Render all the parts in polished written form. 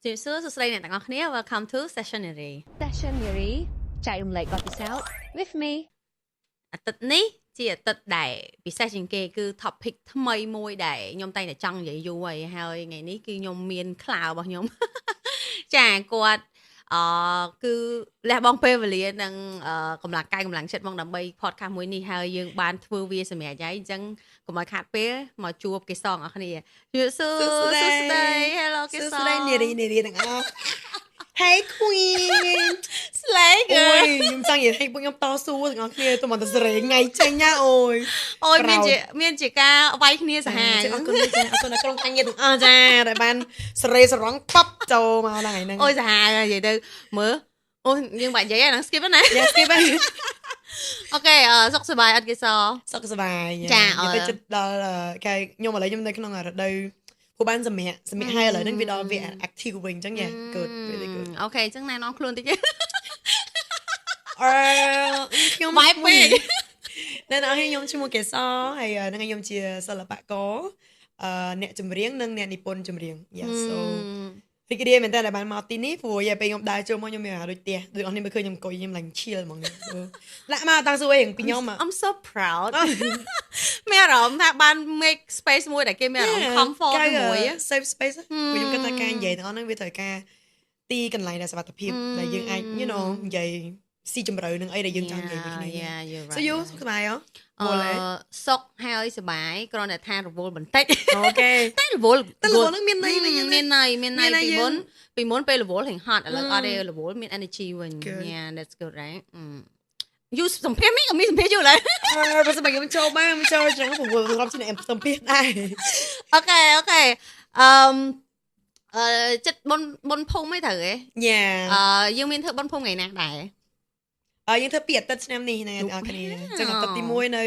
Chị xưa sụt này tặngគ្នា welcome to Stationery Stationery ចែករំលែកបទពិសោធន៍ with me អាទិត្យនេះជាអាទិត្យដែលពិសេសជាងគេគឺ topic ថ្មីមួយដែលខ្ញុំតែងតែចង់និយាយយូរហើយថ្ងៃនេះគឺខ្ញុំមានខ្លារបស់ខ្ញុំ ចាគាត់គឺលះបង់ពេលវេលានិងកម្លាំងកាយកម្លាំងចិត្តមកដើម្បី podcast មួយនេះហើយយើងបានធ្វើវាសម្រាប់ហើយអញ្ចឹងកុំឲ្យខាតពេលមកជួបគេសងអរគ្នាសួស្ដី Hello គេសងសួស្ដីនារីទាំងអស់ Hey Queen ស្លេងអូយ ខ្ញុំចង់និយាយឲ្យពួកខ្ញុំតស៊ូទាំងអស់គ្នាទៅមកទៅសេរីថ្ងៃចេញណាអូយមានជាការវាយគ្នាសាហាវ អរគុណក្រុមការងារទាំងអស់ចាដែលបានសេរីសរងប៉ាប់ចូលមកដល់ថ្ងៃហ្នឹង អូយសាហាវនិយាយទៅមើលអូយើងបាក់និយាយហ្នឹង skip ណា យ៉ា skip ហើយ អូខេសុខសប្បាយអត់គេស សុខសប្បាយ ចា ទៅចិត្តដល់គេខ្ញុំឥឡូវខ្ញុំនៅក្នុងរដូវពួកបានសម្រាប់ហើយឥឡូវហ្នឹងវាដល់វា active វិញអញ្ចឹងយ៉ា good really good អូខេអញ្ចឹងណែនាំខ្លួនតិច ខ្ញុំ វាយពេក នៅដល់ខ្ញុំឈ្មោះកេសរហើយនឹងខ្ញុំជាសិល្បករអ្នកចម្រៀងនិងអ្នកនិពន្ធចម្រៀង yeah so រីករាយមែនតើដែលបានមកទីនេះព្រោះយាយពេលខ្ញុំដើរចូលមកខ្ញុំមានអារម្មណ៍ដូចផ្ទះដូចអស់នេះមើលឃើញខ្ញុំអង្គុយខ្ញុំឡើង chill ហ្មងលាក់មកតាំងសួរអីពីខ្ញុំ I'm so proud មានអារម្មណ៍ថាបាន make space មួយដែលគេមានអារម្មណ៍ comfort មួយ safe space ព្រោះខ្ញុំគិតថាការនិយាយទាំងអស់ហ្នឹងវាត្រូវការទីកន្លែងដែលសុវត្ថិភាពដែលយើងអាច you know និយាយស៊ីជម្រៅនឹងអីដែលយើងចង់និយាយពីគ្នា So you សុខសប្បាយហ៎សុខហើយសប្បាយគ្រាន់តែថារវល់បន្តិច អូខេ តែរវល់ នឹងមានន័យវិញ មានន័យពីមុនពេលរវល់ហិងហត់ឥឡូវអត់ទេរវល់មាន energy វិញ yeah that's good right យូសំភារមីក៏មានសំភារយូឡើយ បើសិនបើខ្ញុំចូលបានខ្ញុំចូលចឹងព្រោះខ្ញុំជាអ្នកសំភារដែរ អូខេចិត្តបុនភូមិអីត្រូវហ៎ Yeah យើងមានធ្វើបុនភូមិថ្ងៃណាដែរ យើងធ្វើពីអាទិត្យឆ្នាំនេះណាអ្នកនរគ្នាចឹងអាទិត្យទី1នៅ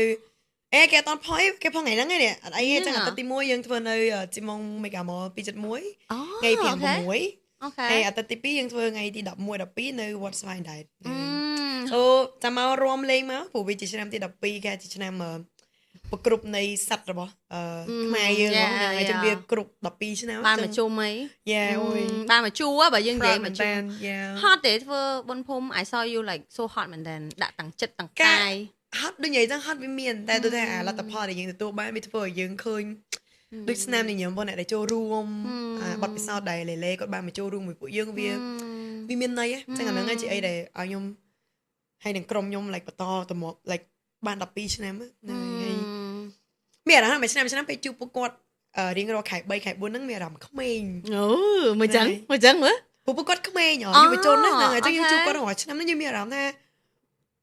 គេអត់តផុយគេផុសថ្ងៃហ្នឹងឯងអត់អីទេចឹងអាទិត្យទី1យើងធ្វើនៅជីម៉ុងមេហ្គាម៉ល271ថ្ងៃ5 6អូខេ ហើយអាទិត្យទី2យើងធ្វើថ្ងៃទី11 12នៅវត្តស្វាយដែរអូចាំមករួមលេងមកព្រោះវាជាឆ្នាំទី12គេជាឆ្នាំប្រគ្រប់នៃស័ក្តិរបស់ខ្មែរយើងហ្មងហើយចឹងវាគ្រប់12ឆ្នាំបានមកជុំអី Yeah អូយ បានមកជួបើយើងនិយាយមកជុំ Yeah ហត់ទេធ្វើបុនភូមិ I saw you like so hot មែនតើដាក់ទាំងចិត្តទាំងកាយ ហត់ដូចនិយាយចឹងហត់វាមានតែដូចថាអាលទ្ធផលដែលយើងទទួលបានវាធ្វើឲ្យយើងឃើញដូចស្នាមញញឹមបងអ្នកដែលចូលរួមបទពិសោធន៍ដែលលេគាត់បានមកចូលរួមមួយពួកយើងវាមានន័យចឹងអាហ្នឹងជាអីដែលឲ្យខ្ញុំហើយនឹងក្រុមខ្ញុំ like បន្តទៅមក like បាន12ឆ្នាំហ្នឹងហើយមានអារម្មណ៍មួយឆ្នាំពេលជួបពួកគាត់រៀងរាល់ខែ3ខែ4ហ្នឹងមានអារម្មណ៍ក្មេង អូមួយចឹងមើលពួកគាត់ក្មេងយុវជនហ្នឹងហើយចឹងយើងជួបគាត់រាល់ឆ្នាំហ្នឹងយើងមានអារម្មណ៍ថា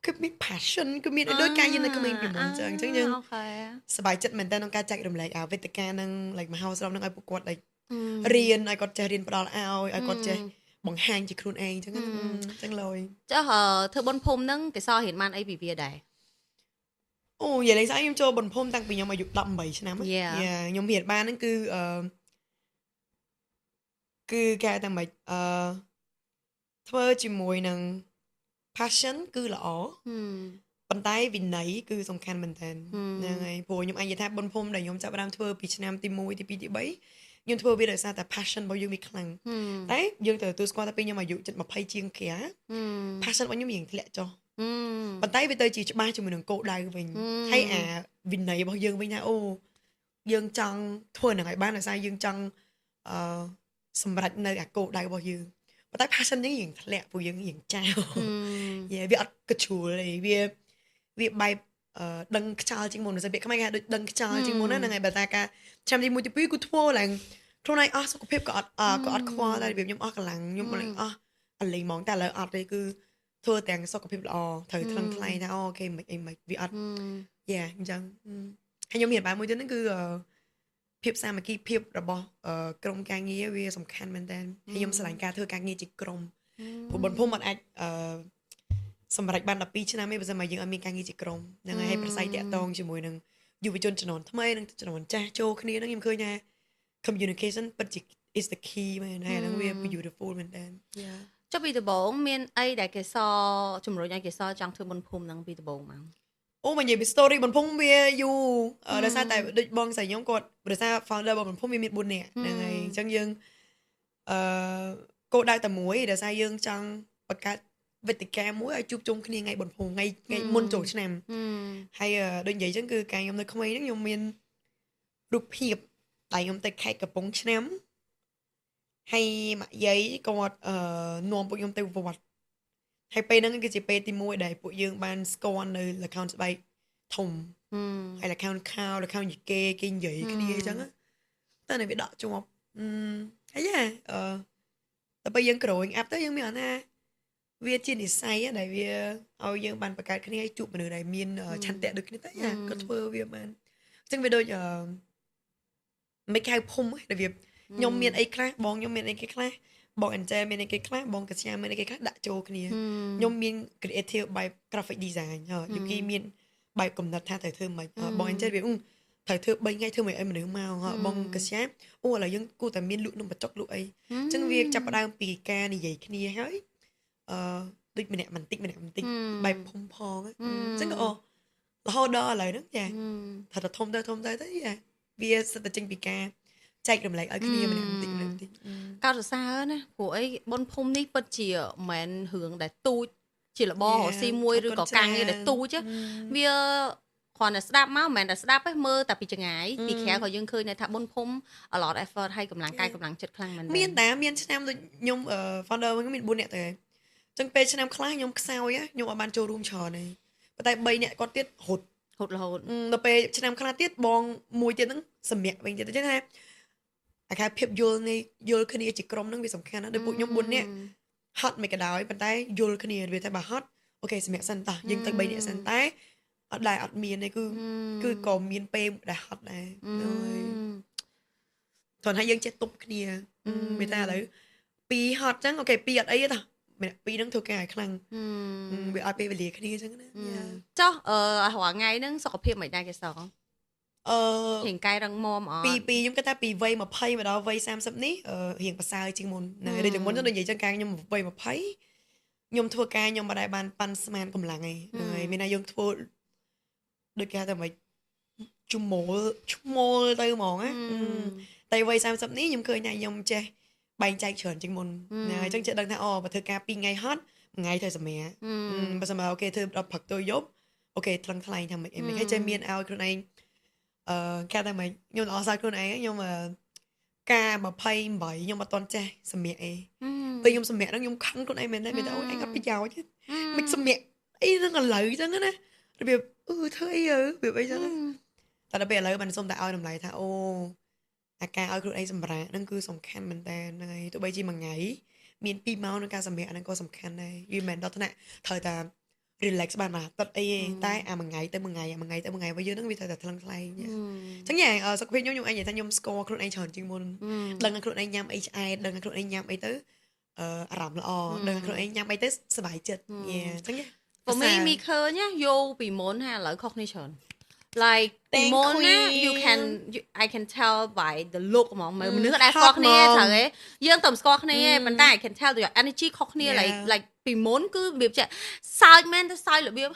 គឺមាន passion គឺមានដូចការយើងនៅក្មេងពីមុនចឹងយើងសប្បាយចិត្តមែនតើក្នុងការចែករំលែកវេទិកាហ្នឹង like មហោស្រពហ្នឹងឲ្យពួកគាត់ like រៀនឲ្យគាត់ចេះរៀនផ្ដល់ឲ្យគាត់ចេះបង្ហាញជាខ្លួនឯងចឹងចឹងលយចុះធ្វើបុនភូមិហ្នឹងគេសររៀនបានអីពីវាដែរ អូនិយាយលេងស្អីខ្ញុំចូលបុនភូមិតាំងពីខ្ញុំអាយុ18ឆ្នាំខ្ញុំរៀនបានហ្នឹងគឺគេតែមិនធ្វើជាមួយនឹង passion គឺល្អប៉ុន្តែវិន័យគឺសំខាន់មែនតើហ្នឹងហើយព្រោះខ្ញុំអាចនិយាយថាបុនភូមិដែលខ្ញុំចាប់ផ្ដើមធ្វើពីឆ្នាំទី1ទី2ទី3ខ្ញុំធ្វើវាដោយសារតែ passion របស់យើងវាខ្លាំងតែយើងត្រូវទទួលស្គាល់ថាពេលខ្ញុំអាយុជិត20ជាងគេ passion របស់ខ្ញុំរៀងធ្លាក់ចុះប៉ុន្តែវាទៅជាច្បាស់ជាមួយនឹងគោលដៅវិញហើយអាវិន័យរបស់យើងវិញថាអូយើងចង់ធ្វើនឹងឲ្យបានដោយសារយើងចង់សម្រេចនៅអាគោលដៅរបស់យើងប៉ុន្តែ passion យើងរៀងធ្លាក់ព្រោះយើងរៀងចោលវាអត់កជ្រួលទេវាបែបដឹងខ្យល់ជាងមុនដូចពាក្យខ្មែរគេដូចដឹងខ្យល់ជាងមុនហ្នឹងហើយបើតាការឆ្នាំទី1ទី2គូធ្វើឡើងខ្លួនឯងអស់សុខភាពក៏អត់ខ្វល់ដែររបៀបខ្ញុំអស់កម្លាំងខ្ញុំអស់អលេងហ្មងតែឥឡូវអត់ទេគឺធ្វើទាំងសុខភាពល្អត្រូវថ្លឹងថ្លែងថាអូខេមិនអីមិនវាអត់យ៉ាអញ្ចឹងហើយខ្ញុំមានបានមួយទៀតហ្នឹងគឺភាពសាមគ្គីភាពរបស់ក្រុមការងារវាសំខាន់មែនតើខ្ញុំស្រឡាញ់ការធ្វើការងារជាក្រុមព្រោះបុនភូមិអត់អាចសម្រាប់បាន12ឆ្នាំទេបើមិនមកយើងអត់មានការងារជាក្រុមហ្នឹងហើយប្រស័យតាក់ទងជាមួយនឹងយុវជនជំនាន់ថ្មីនិងជំនាន់ចាស់ចូលគ្នាហ្នឹងខ្ញុំឃើញថា communication ពិតជា is the key មែនហើយហ្នឹងវា beautiful មែនតើចុះពីដំបូងមានអីដែលគេសជំរុញឲ្យគេសចង់ធ្វើបុនភូមិហ្នឹងពីដំបូងមក អូមកនិយាយពី story បំភុំវាយូរដោយសារតែដូចបងស្រីខ្ញុំគាត់ដោយសារ founder របស់បំភុំវាមាន4នាក់ហ្នឹងហើយអញ្ចឹងយើង cô đau tầm muối để sai dương trong bậc cả vết tịch ca muối ở chụp chung cái ngày bẩn phù ngày môn chỗ chứ nằm hay đơn giản chẳng cứ càng nhom tôi không ấy nó nhom miên đục hiệp tại nhom tôi khai cặp bóng chứ nắm hay mà giấy còn nôm bộ nhom tôi vọt hay pe nó cái gì pe tìm muối để bộ dương ban score nơi là count bay thùng hay là count cao là count gì kê cái gì cái gì chẳng á tên này bị đọ chung không thấy nhaแต่ไปยังโกรธอัพเตอร์ยังมีนะเวียจินอิไซอะได้เวียเอายังบันประกาศคดีให้จุบมาหนึ่งได้มีนชันแตะดึกนี่แต่ยังก็ทั่วเวียมันซึ่งเวียโดยไม่แค่พุ่มแต่เวียยมมีนไอ้คลาบองยมมีนไอ้คลาบองอันเจมีนไอ้คลาบองกระชายมีนไอ้คลาด่าโจกันเนี่ยยมมีนครีเอทีฟใบกราฟิกดีไซน์อยู่กี่มีนใบกลมนัดท่าแต่เธอมาบองอันเจเวียthời thơ bay ngay thơ mày em nếu mau họ bong cái xếp ô là dân cô tại miền lụi nó mà chọc lụi ấy chân việc chập đang pì ca này vậy cái này hết đôi mình nè mình bài phong phong á chân cái là ho đo lại đó nha thật là thông tới tới nha vì sao chân pì ca chạy cầm lại ở cái này mình tính cao từ xa hơn á của ấy bon phong ní bất chỉ mình hướng để tu chỉ là bo họ xi muôi rồi có càng như để tu chứ vì còn là start máu mình là start với mơแต่ปีจังไงปีแขกเขายังเคยในทับบนพมa lot effort ให้กำลังกายกำลังจัดครั้งมันมีนแต่มีนชนะมันยมfounder มันก็มีบุญเนี่ยแต่จังเป็นชนะคล้ายยมเศร้าอ่ะยมเอาบานโจรูมชอในแต่ใบเนี่ยก็ติดหดlàหดแต่เป็นชนะคล้ายติดบองมวยติดนั่งสมัยเป็นติดใช่ไหมอาการเพียบโยนในโยนคดีจิกรมนั่งเป็นสำคัญนะโดยปุ่ยยมบุญเนี่ยฮอตไม่กระดอยเป็นแต่โยนคดีเป็นแต่บาฮอตโอเคสมัยสันตายังแต่ใบเนี่ยสันแต่ở đài ở miền này cứ còn miền P đại học này rồi toàn hai dân chết tục kia người ta lấy pi hot chẳng ok pi ở ấy ta mẹ pi đang thuộc cái khăn bị ai pi về liền cái chẳng cho hỏi ngày nâng sọt phim mày đây cái sọt hiện cay đang mồm pi giống cái ta pi vây mà pay mà đó vây sam sắp ní hiện bà sai chừng môn này đây đừng muốn cho đơn giản cho càng nhưng mà vây mà pay nhom thua ca nhom mà đại ban pan sman cầm làng này rồi mình này dùng thua được raแต่mà chung mô tay mòn á tại vậy sao sắp ní nhưng cười này nhom che bay chạy chởn chừng môn này chẳng chạy đằng thao và thưa ca pi ngày hot ngày thời sớm mẹ bây giờ mà ok thưa đọc phật tôi giúp ok thằng thằng thằng mình hay chơi miên ao cái này ca tại mày nhưng mà sao cái này nhưng mà ca mà pay bảy nhưng mà toàn che sớm mẹ bây giờ sớm mẹ nó nhom khăn cái này mình đây mình đâu anh gặp bây giờ chứ mình sớm mẹ ấy nó còn lợi chứ nữa việc thôi việc bây giờแต่เราเปลี่ยนเลยมันส้มแต่เอาทำไรท่าโอ้อาการเอาคือไอ้สำราญนั่นคือสำคัญมันแต่ในตัวใบจีมันไงมีนปีเมาส์ในการสำเร็จนั่นก็สำคัญเลยยืนแมนดอทเนี่ยเธอแต่รีแลกซ์บ้านมาตัดไอ้ใต้มันไงแต่มันไงมันไงแต่มันไงไว้เยอะนั่งวิธีแต่ทลังไกลเนี่ยทั้งอย่างสักเพียงยมไอ้อย่างท่านยมสกอร์คือไอ้เฉินจริงมุนดังนั้นคือไอ้ยำไอ้ไอ้ดังนั้นคือไอ้ยำไอ้ตื้ออารามละอดังนั้นคือไอ้ยำไอ้ตื้อสบายจิตเนี่ยทั้งอย่างfor me มีเคยเนี่ยโยปีมอนฮะหรือ cognition like ปีมอนนะ I can tell by the look มองมันนึกได้ cognition เฉยยังต่ำ cognition มันได้ I can tell the energy cognition like ปีมอนคือแบบจะซาวแมนจะซาวหรือแบบ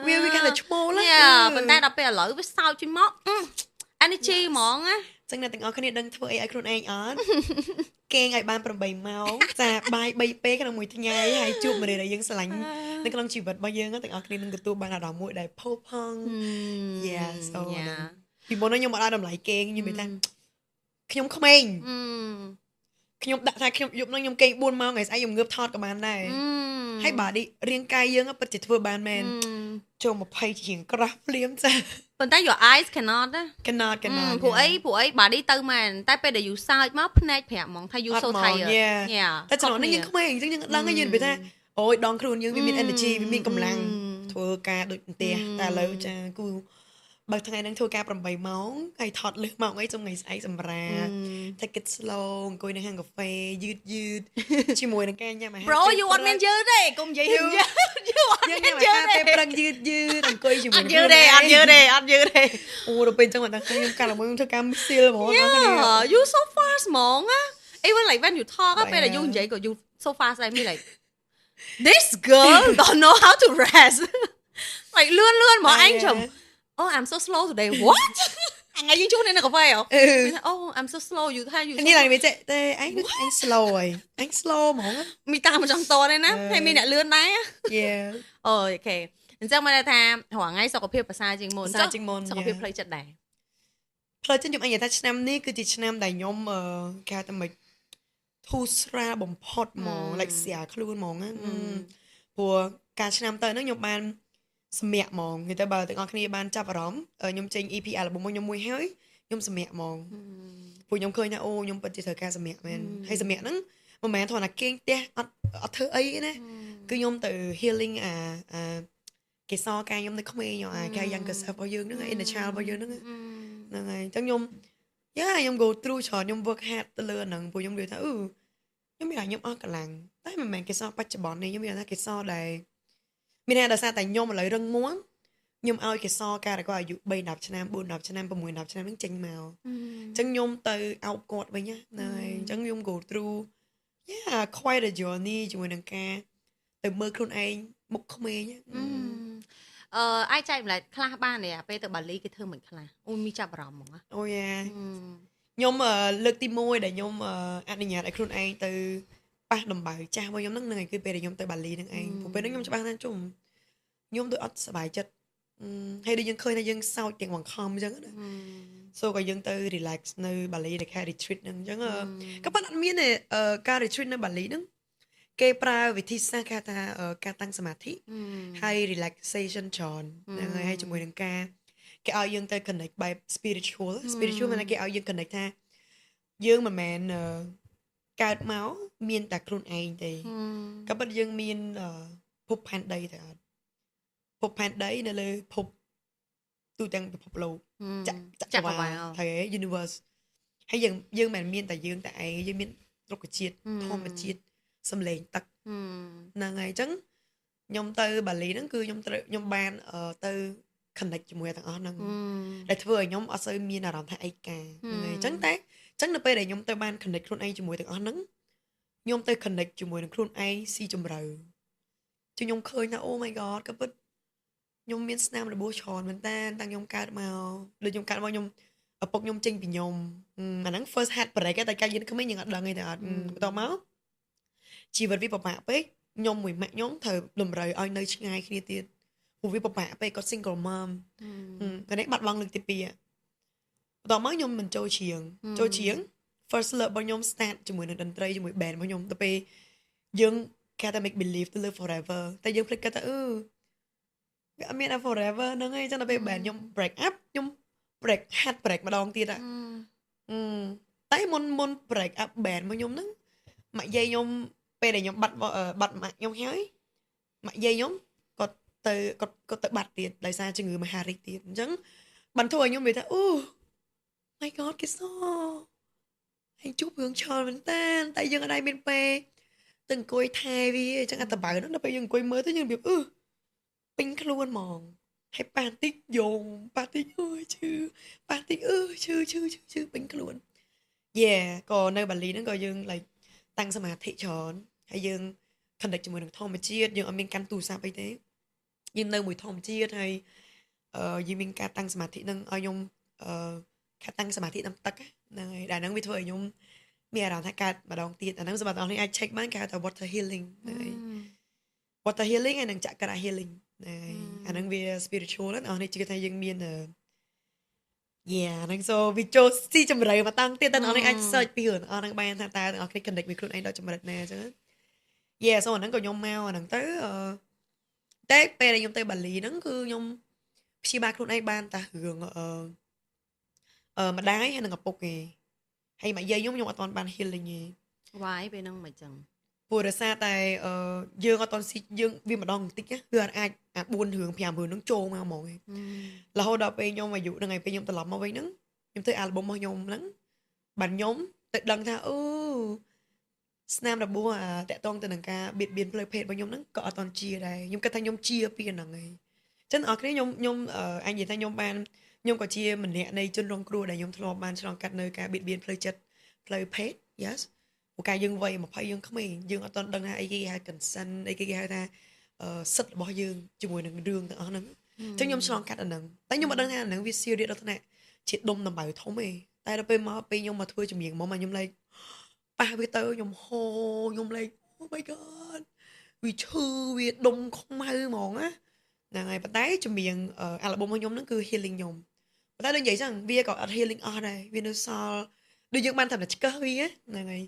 วิกันแต่ชั่วโมงแล้วมันได้เราไปหรือไปซาวจิ้มมั้ง energy มองอะจังนั้นแต่งเอาคะแนนดังทั่วไอ้ครูนเองอ๋อเก่งไอ้บ้านประใบเมาจากใบเป๊กกันมวยทั้งไงให้จูบมาเลยยังสลังนั่นก็ลองจีบแบบบางยังก็แต่งเอาคะแนนดังกับตัวบ้านดอกมวยได้พ่อพัง yes so พี่บอลนั่นยังมาได้ดำไหลเก่งยังไม่ทันขยมขมิ้นขยมดักทายขยมยุบนั่งยมเก่งบุญเมาไงไอ้ยมเงือบทอดกับบ้านได้ให้บาดิเรียงกายยังก็ปฏิทินบ้านแมนโจมมาไพ่เฉียงกราฟเลี้ยมจ้ะប៉ុន្តែ your eyes cannot ពួកអីបើនេះទៅមែនតែពេលដែល you សើចមកភ្នែកប្រាប់ហ្មងថា you so tired តែចំណុចនេះយើងក្មេងអញ្ចឹងយើងដឹងហើយយើងនិយាយថាអូយដងខ្លួនយើងវាមាន energy វាមានកម្លាំងធ្វើការដូចផ្ទះតែឥឡូវចាគូបើថ្ងៃហ្នឹងធ្វើការ8ម៉ោងហើយថតលឹះម៉ោងអីចំថ្ងៃស្អែកសម្រាប់ take it slow អង្គុយនៅហាងកាហ្វេយឺតជាមួយនឹងការញ៉ាំអាហារ Bro you want មានយឺតទេកុំនិយាយយឺត you want មានយឺតទេពេលព្រឹកយឺតអង្គុយជាមួយអត់យឺតទេអូដល់ពេលអញ្ចឹងមកដល់ខ្ញុំកាលមួយខ្ញុំធ្វើការស៊ីលហ្មង you so fast ហ្មង even like when you talk ពេលដែល you និយាយក៏ you so fast I mean like this girl don't know how to rest like លឿនហ្មងអញចំOh, I'm so slow today. What? ngày dương chút nên là cà phê hả oh I'm so slow you thay you như là mình chạy tê anh slow rồi anh slow mà không mi ta mà trong to đấy nè hay mi đã lươn đấy á yeah ok អញ្ចឹងមកថារងថ្ងៃសុខភាពប្រសើរជាងមុនសុខភាពផ្លូវចិត្តដែរផ្លូវចិត្តខ្ញុំអញនិយាយថាឆ្នាំនេះគឺជាឆ្នាំដែលខ្ញុំគេហៅថាមិនធូរស្រាលបំផុតហ្មង like ស្រាលខ្លួនហ្មងណាព្រោះការឆ្នាំទៅហ្នឹងខ្ញុំបានសម្រាកហ្មងនិយាយទៅបើទាំងអស់គ្នាបានចាប់អារម្មណ៍ខ្ញុំចេញ EP album ខ្ញុំមួយហើយខ្ញុំសម្រាកហ្មងព្រោះខ្ញុំឃើញថាអូខ្ញុំពិតជាត្រូវការសម្រាកមែនហើយសម្រាកហ្នឹងមិនមែនគ្រាន់តែគេងផ្ទះអត់ធ្វើអីណាគឺខ្ញុំទៅ healing គេសកាយខ្ញុំនៅក្មេងអាកាយយ៉ាងកសែរបស់យើងហ្នឹង inner child របស់យើងហ្នឹងហើយអញ្ចឹងខ្ញុំ go through ច្រើនខ្ញុំ work hard ទៅលើហ្នឹងព្រោះខ្ញុំនិយាយថាខ្ញុំមានខ្ញុំអស់កម្លាំងតែមិនមែនគេសបច្ចុប្បន្ននេះខ្ញុំមានថាគេសដែលមានថាដោយសារតែខ្ញុំឥឡូវរឹងមាំខ្ញុំឲ្យគេសការតែគាត់អាយុ3-10ឆ្នាំ4-10ឆ្នាំ6-10ឆ្នាំហ្នឹងចេញមកអញ្ចឹងខ្ញុំទៅអោបគាត់វិញណាអញ្ចឹងខ្ញុំ go through quite a journey ជាមួយនឹងការទៅមើលខ្លួនឯងមុខក្មេងអាចចែកម្លែកខ្លះបានទេពេលទៅបាលីគេធ្វើមិនខ្លះអូមីចាប់អារម្មណ៍ហ្មងអូយ៉ាខ្ញុំលើកទី1ដែលខ្ញុំអនុញ្ញាតឲ្យខ្លួនឯងទៅប៉ះដំបៅចាស់របស់ខ្ញុំហ្នឹងគឺពេលដែលខ្ញុំទៅបាលីហ្នឹងឯងព្រោះពេលហ្នឹងខ្ញុំច្បាស់ថាខ្ញុំដូចអត់សប្បាយចិត្តហើយដូចយើងឃើញថាយើងសោចទាំងបង្ខំអញ្ចឹងណាសូក៏យើងទៅ relax នៅបាលីដែលគេ retreat ហ្នឹងអញ្ចឹងក៏ប៉ុន្តែអត់មានទេការ retreat នៅបាលីហ្នឹងគេប្រើវិធីសាស្ត្រគេថាការតាំងសមាធិហើយ relaxation ច្រើនហ្នឹងហើយជាមួយនឹងការគេឲ្យយើងទៅ connect បែប spiritual មានគេឲ្យយើង connect ថាយើងមិនមែនកើតមកមានតែខ្លួនឯងទេក៏ប៉ុន្តែយើងមានភពផែនដីទៅអត់ភពផែនដីនៅលើភពទូទាំងពិភពលោកចក្រវាលហើយ universe ហើយយើងមិនមានតែយើងតែឯងយើងមានរុក្ខជាតិធម្មជាតិសំឡេងទឹកហ្នឹងហើយអញ្ចឹងខ្ញុំទៅបាលីហ្នឹងគឺខ្ញុំបានទៅ connect ជាមួយទាំងអស់ហ្នឹងដែលធ្វើឲ្យខ្ញុំអត់សូវមានអារម្មណ៍ថាឯកាហ្នឹងហើយអញ្ចឹងនៅពេលដែលខ្ញុំទៅបាន connect ខ្លួនឯងជាមួយទាំងអស់ហ្នឹងខ្ញុំទៅ connect ជាមួយនឹងខ្លួនឯងស៊ីជម្រៅជខ្ញុំឃើញថា oh my god ក៏ពិតខ្ញុំមានស្នាមរបួសច្រើនមែនតើតាំងខ្ញុំកើតមកដូចខ្ញុំកើតមកខ្ញុំឪពុកខ្ញុំចេញពីខ្ញុំអាហ្នឹង first heartbreak តែកាលយើងក្មេងយើងអត់ដឹងទេអត់បន្តមកជីវិតវាពិបាកពេកខ្ញុំមួយម៉ាក់ខ្ញុំត្រូវតម្រូវឲ្យនៅឆ្ងាយគ្នាទៀតព្រោះវាពិបាកពេកគាត់ single mom តែនេះបាត់បង់លើកទី2បន្តមកខ្ញុំមិនចូលច្រៀង first love របស់ខ្ញុំ start ជាមួយនឹងតន្ត្រីជាមួយ band របស់ខ្ញុំទៅពេលយើងគេថា make believe ទៅលើ forever តែយើងភ្លេចគាត់ថាវាអត់មាន forever ហ្នឹងឯងចឹងដល់ពេល band ខ្ញុំ break up ខ្ញុំ break heart break ម្ដងទៀតតែមុន break up band របស់ខ្ញុំហ្នឹងម៉ាក់យាយខ្ញុំពេលដែលខ្ញុំបាត់ម៉ាក់ខ្ញុំហើយម៉ាក់យាយខ្ញុំគាត់ទៅបាត់ទៀតដោយសារជំងឺមហារីកទៀតអញ្ចឹងបានធ្វើឲ្យខ្ញុំនិយាយថាmy god គេសហើយជួបរឿងឆលមែនតែយើងអត់ដែរមានពេលទៅអង្គុយថែវាអញ្ចឹងអត់តបៅហ្នឹងដល់ពេលយើងអង្គុយមើលទៅយើងរបៀបពេញខ្លួនហ្មងហើយប៉ះតិចយងប៉ះតិចឈឺប៉ះតិចឈឺពេញខ្លួនក៏នៅបាលីហ្នឹងក៏យើង like តាំងសមាធិច្រើនហើយយើង connect ជាមួយនឹងធម្មជាតិយើងអត់មានកាន់ទូរស័ព្ទអីទេយើងនៅមួយធម្មជាតិហើយយើងមានការតាំងសមាធិនឹងឲ្យខ្ញុំការតាំងសមាធិតាមទឹកហ្នឹងហើយដែលហ្នឹងវាធ្វើឲ្យខ្ញុំមានអារម្មណ៍ថាកើតម្ដងទៀតអាហ្នឹងសម្រាប់អ្នកនរអាច check បានគេហៅថា water healing ហ្នឹងហើយ water healing ហើយនឹងចក្រា healing ហ្នឹងហើយអាហ្នឹងវា spiritual ណាស់អ្នកនរជឿថាយើងមានហ្នឹង so វាចូលស៊ីជម្រៅមកតាំងទៀតតែអ្នកនរអាច search ពីរឿងហ្នឹងបានថាតើអ្នកនរគ្នា connect មួយខ្លួនឯងដល់ចំណុចណាអញ្ចឹងso អាហ្នឹងក៏ខ្ញុំមកអាហ្នឹងទៅតែពេលដែលខ្ញុំទៅបាលីហ្នឹងគឺខ្ញុំព្យាបាលខ្លួនឯងបានតែរឿងម្ដាយហើយនឹងឪពុកគេហើយម៉ាក់យាយខ្ញុំអត់ទាន់បាន healing ទេវាយពេលហ្នឹងមិនចឹងព្រោះរសារតែយើងអត់ទាន់ស៊ីយើងវាម្ដងបន្តិចគឺអាច4រឿង5រឿងហ្នឹងចូលមកហ្មងរហូតដល់ពេលខ្ញុំអាយុហ្នឹងហើយពេលខ្ញុំត្រឡប់មកវិញហ្នឹងខ្ញុំទៅ album របស់ខ្ញុំហ្នឹងបានខ្ញុំទៅដឹងថាស្នាមរបួសតាក់ទងទៅនឹងការបៀតបៀនផ្លូវភេទរបស់ខ្ញុំហ្នឹងក៏អត់តន់ជាដែរខ្ញុំគិតថាខ្ញុំជាពីហ្នឹងហើយចឹងអរគ្នាខ្ញុំអញនិយាយថាខ្ញុំក៏ជាម្នាក់នៃជនរងគ្រោះដែលខ្ញុំធ្លាប់បានឆ្លងកាត់នៅការបៀតបៀនផ្លូវចិត្តផ្លូវភេទ yes ព្រោះកាលយើងវ័យ20យើងក្មេងយើងអត់តន់ដឹងថាអីគេហៅ consent អីគេហៅថាសិទ្ធិរបស់យើងជាមួយនឹងរឿងទាំងអស់ហ្នឹងចឹងខ្ញុំឆ្លងកាត់អាហ្នឹងតែខ្ញុំមិនដឹងថាអាហ្នឹងវា serious ដល់ថ្នាក់ ជាដុំដំបៅធំឯងតែដល់ពេលមកពេលខ្ញុំមកធ្វើចម្រៀងមកខ្ញុំលេងប៉ះវាទៅខ្ញុំហូខ្ញុំលេង Oh my god វាឈឺវាដុំខ្មៅហ្មងណាហ្នឹងហើយប៉ុន្តែចម្រៀងអាល់ប៊ុមរបស់ខ្ញុំហ្នឹងគឺ healing ខ្ញុំប៉ុន្តែដូចនិយាយចឹងវាក៏អត់ healing អស់ដែរវានៅសល់ដូចយើងបានតែឆ្កឹះវាហ្នឹងហើយ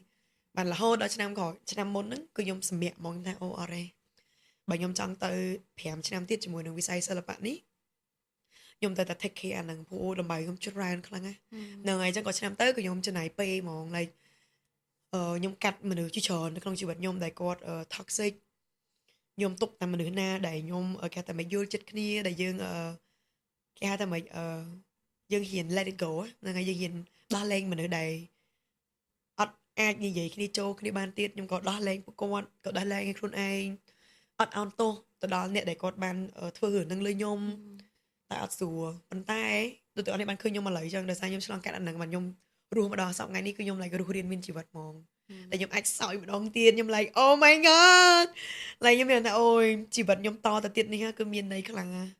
បានរហូតដល់ឆ្នាំក្រោយឆ្នាំមុនហ្នឹងគឺខ្ញុំសម្រាកហ្មងថាអូអត់ទេបើខ្ញុំចង់ទៅ5ឆ្នាំទៀតជាមួយនឹងវិស័យសិល្បៈនេះខ្ញុំទៅតែ take care អាហ្នឹងព្រោះដើម្បីខ្ញុំច្រើនខ្លាំងហ្នឹងហើយចឹងក៏ឆ្នាំទៅក៏ខ្ញុំចំណាយពេលហ្មង like ខ្ញុំកាត់មនុស្សជាច្រើននៅក្នុងជីវិតខ្ញុំដែលគាត់ toxic ខ្ញុំទុកតែមនុស្សណាដែលខ្ញុំគេថាមិនយល់ចិត្តគ្នាដែលយើងគេហៅថាមិនយើងហ៊ាន let it go ហ្នឹងហើយយើងហ៊ានដោះលែងមនុស្សដែលអត់អាចនិយាយគ្នាចូលគ្នាបានទៀតខ្ញុំក៏ដោះលែងពួកគាត់ក៏ដោះលែងឲ្យខ្លួនឯងអត់អោនទោសទៅដល់អ្នកដែលគាត់បានធ្វើរឿងហ្នឹងលើខ្ញុំតែអត់ស្រួលប៉ុន្តែដូចតែអត់នេះបានឃើញខ្ញុំមកឡើយចឹងដោយសារខ្ញុំឆ្លងកាត់អាហ្នឹងបានខ្ញុំរស់មកដល់សប្តាហ៍ថ្ងៃនេះគឺខ្ញុំ like រស់រៀនមានជីវិតហ្មងតែខ្ញុំអាចសោយម្ដងទៀតខ្ញុំ like oh my god like ខ្ញុំមានថាអូយជីវិតខ្ញុំតទៅទៀតនេះគឺមានន័យខ្លាំងណាស់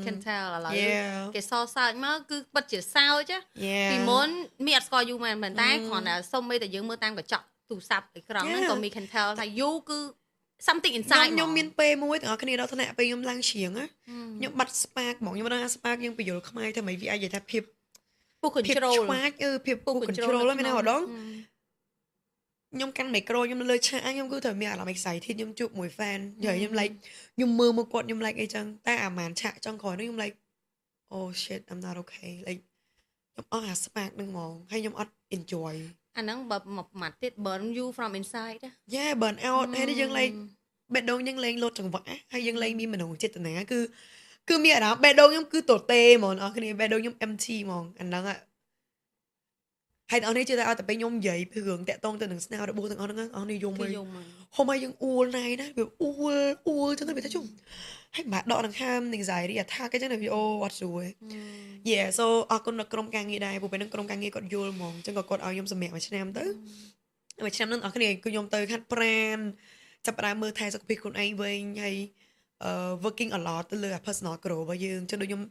can tell ឥឡូវគេសើចមកគឺពិតជាសើចពីមុនមានអត់ស្គាល់យូមែនតែគ្រាន់តែសុំតែយើងមើលតាមកញ្ចក់ទូរស័ព្ទអេក្រង់ហ្នឹងក៏មាន can tell ថាយូគឺ something inside ខ្ញុំមានពេលមួយទាំងអស់គ្នាដល់ថ្នាក់ពេលខ្ញុំឡើងច្រៀងខ្ញុំបាត់ spark ហ្មងខ្ញុំដឹងថា spark យើងបញ្យល់ខ្មែរថាមិនវាអាចនិយាយថាភាពពុះ control ឆ្វាចភាពពុះ control ហ្នឹងមានន័យម្ដងខ្ញុំកាន់មីក្រូខ្ញុំនៅលើឆាកខ្ញុំគឺត្រូវមានអារម្មណ៍ excited ខ្ញុំជួបមួយ fan ហើយខ្ញុំ like ខ្ញុំមើលមកគាត់ខ្ញុំ like អីចឹងតែអាម៉ានឆាកចុងក្រោយនេះខ្ញុំ like oh shit I'm not okay like ខ្ញុំអស់អា spark ហ្នឹងហ្មងហើយខ្ញុំអត់ enjoy អាហ្នឹងបើមកម៉ាត់ទៀត burn you from inside yeah burn out ហើយយើង like បេះដូងយើងលេងលោតចង្វាក់ហើយយើងលេងមានមនោចេតនាគឺមានអារម្មណ៍បេះដូងខ្ញុំគឺទទេហ្មងអរគ្នាបេះដូងខ្ញុំ empty ហ្មងអាហ្នឹងហើយអរនេះជឿថាអត់តែពេលខ្ញុំនិយាយពីរឿងតាក់តងទៅនឹងស្នារបួសទាំងអស់ហ្នឹងអរនេះយំមកហុំឲ្យយើងអួលណៃណាវាអួលចឹងទៅវាថាជុំហើយបាក់ដកដង្ហើម anxiety attack អញ្ចឹងវាអូអត់ស្រួល yeah so អរគុណដល់ក្រុមការងារដែរព្រោះពេលហ្នឹងក្រុមការងារគាត់យល់ហ្មងអញ្ចឹងក៏គាត់ឲ្យខ្ញុំសម្រាប់មួយឆ្នាំទៅមួយឆ្នាំហ្នឹងអរគ្នាគឺខ្ញុំទៅហាត់ប្រាណចាប់ផ្ដើមមើលថែសុខភាពខ្លួនឯងវិញហើយworking a lot ទៅលើ personal growth របស់យើងអញ្ចឹងដូចខ្ញុំ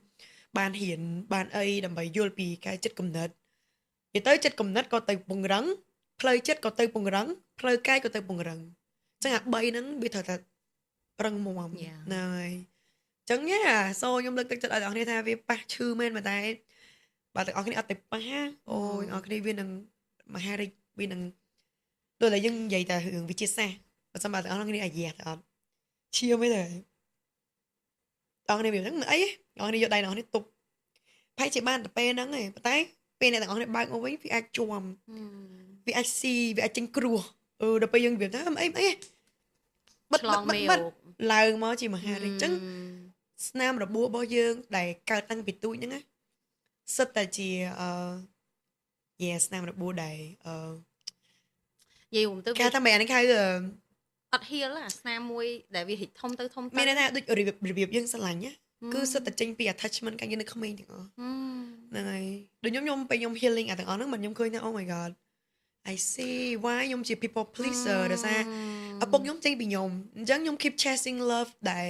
បានរៀនបានអីដើម្បីយល់ពីការចិត្តគំនិតនិយាយទៅចិត្តគំនិតក៏ទៅពង្រឹងផ្លូវចិត្តក៏ទៅពង្រឹងផ្លូវកាយក៏ទៅពង្រឹងអញ្ចឹងអា3ហ្នឹងវាត្រូវតែរឹងមាំហ្នឹងហើយអញ្ចឹងសូខ្ញុំលើកទឹកចិត្តឲ្យអ្នកនរថាវាប៉ះឈឺមែនតែបើអ្នកនរអត់ទៅប៉ះអូយអ្នកនរវានឹងមហារិចវានឹងដូចតែយើងនិយាយតែរឿងវិទ្យាសាស្ត្របើសិនបើអ្នកនរអាយ៉ាទៅអត់ឈាមទេអ្នកនរវាហ្នឹងអីអ្នកនរយកដៃអ្នកនរទប់ផែជាបានតែពេលហ្នឹងឯងប៉ុន្តែពេលអ្នកទាំងអស់នេះបើកមកវិញវាអាចជាប់វាអាចស៊ីវាអាចចេញគ្រោះដល់ពេលយើងនិយាយថាអីបិទឡើងមកជាមហារិចអញ្ចឹងស្នាមរបួសរបស់យើងដែលកើតតាំងពីទូចហ្នឹងណាសិតតែជាស្នាមរបួសដែលនិយាយទៅគេថាមិនអានេះហៅអត់ហៀលអាស្នាមមួយដែលវារីកធំទៅមានន័យថាដូចរបៀបយើងស្រឡាញ់ណាគឺសិតតែចេញពី attachment កាលយើងនៅក្មេងទាំងអស់ហ្នឹងហើយដូចខ្ញុំពេលខ្ញុំ healing អាទាំងអស់ហ្នឹងខ្ញុំឃើញថា oh my god I see why ខ្ញុំជា people pleaser ដោយសារឪពុកខ្ញុំចេញពីខ្ញុំអញ្ចឹងខ្ញុំ keep chasing love ដែល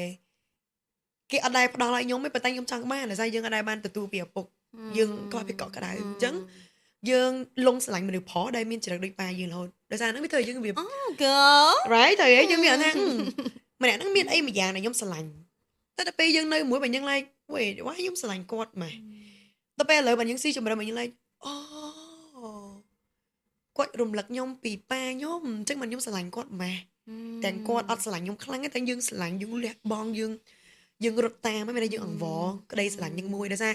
គេអត់ដែលផ្ដល់ឲ្យខ្ញុំទេប៉ុន្តែខ្ញុំចង់បានដោយសារយើងអត់ដែលបានទទួលពីឪពុកយើងក៏ពីកក់ក្ដៅអញ្ចឹងយើងលងស្រឡាញ់មនុស្សផងដែលមានចរិតដូចប៉ាយើងរហូតដោយសារហ្នឹងវាធ្វើឲ្យយើងវា girl right តែយើងមានថាម្នាក់ហ្នឹងមានអីមួយយ៉ាងដែលខ្ញុំស្រឡាញ់តែដល់ពេលយើងនៅមួយបើយើង like wait why ខ្ញុំស្រឡាញ់គាត់ម៉េះដល់ពេលឥឡូវបើយើងស៊ីជំរឿនបើយើង like អូគាត់រំលឹកខ្ញុំពីប៉ាខ្ញុំអញ្ចឹងមិនខ្ញុំស្រឡាញ់គាត់ម៉េះតែគាត់អត់ស្រឡាញ់ខ្ញុំខ្លាំងទេតែយើងស្រឡាញ់យើងលះបង់យើងរត់តាមហ្នឹងមានតែយើងអង្វរក្តីស្រឡាញ់នឹងមួយដោយសារ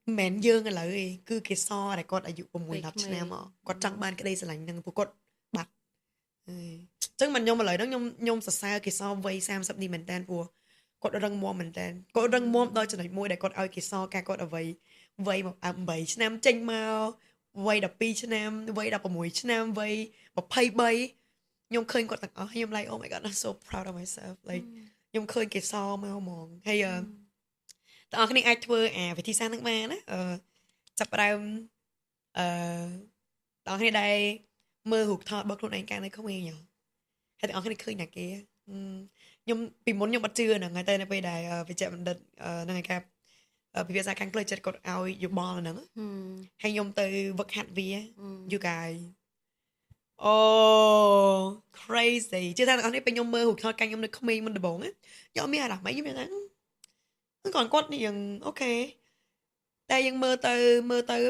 មិនមែនយើងឥឡូវទេគឺគេសតែគាត់អាយុ6 10ឆ្នាំគាត់ចង់បានក្តីស្រឡាញ់នឹងព្រោះគាត់បាត់អញ្ចឹងមិនខ្ញុំឥឡូវហ្នឹងខ្ញុំសរសើរគេសវ័យ30នេះមែនតើព្រោះគាត់រឹងមាំមែនតើគាត់រឹងមាំដល់ចំណុចមួយដែលគាត់ឲ្យគេសការគាត់អ្វីវ័យ8ឆ្នាំចេញមកវ័យ12ឆ្នាំវ័យ16ឆ្នាំវ័យ23ខ្ញុំឃើញគាត់ទាំងអស់ខ្ញុំ like oh my god I'm so proud of myself like ខ្ញុំឃើញគេសមកហ្មងហើយតើអ្នកគ្នាអាចធ្វើវិធីសាស្ត្រហ្នឹងបានណាចាប់ផ្ដើមតើអ្នកគ្នាដែរមើលរូបថតរបស់ខ្លួនឯងកាលនៅក្មេងហើយតើអ្នកគ្នាឃើញណាគេខ្ញុំពីមុនខ្ញុំអត់ជឿហ្នឹងហើយតែនៅពេលដែលវិជ្ជបណ្ឌិតហ្នឹងឯង ពីភាសាខាងផ្លូវចិត្តគាត់ឲ្យយោបល់ហ្នឹងហើយខ្ញុំទៅវឹកហាត់វា you guys oh crazy ជឿថាអ្នកនរនេះពេលខ្ញុំមើលរូបថតកាញ់ខ្ញុំនៅក្មេងមុនដំបូងខ្ញុំមានអារម្មណ៍អីខ្ញុំថាគាត់យ៉ាងអូខេតែយើងមើលទៅ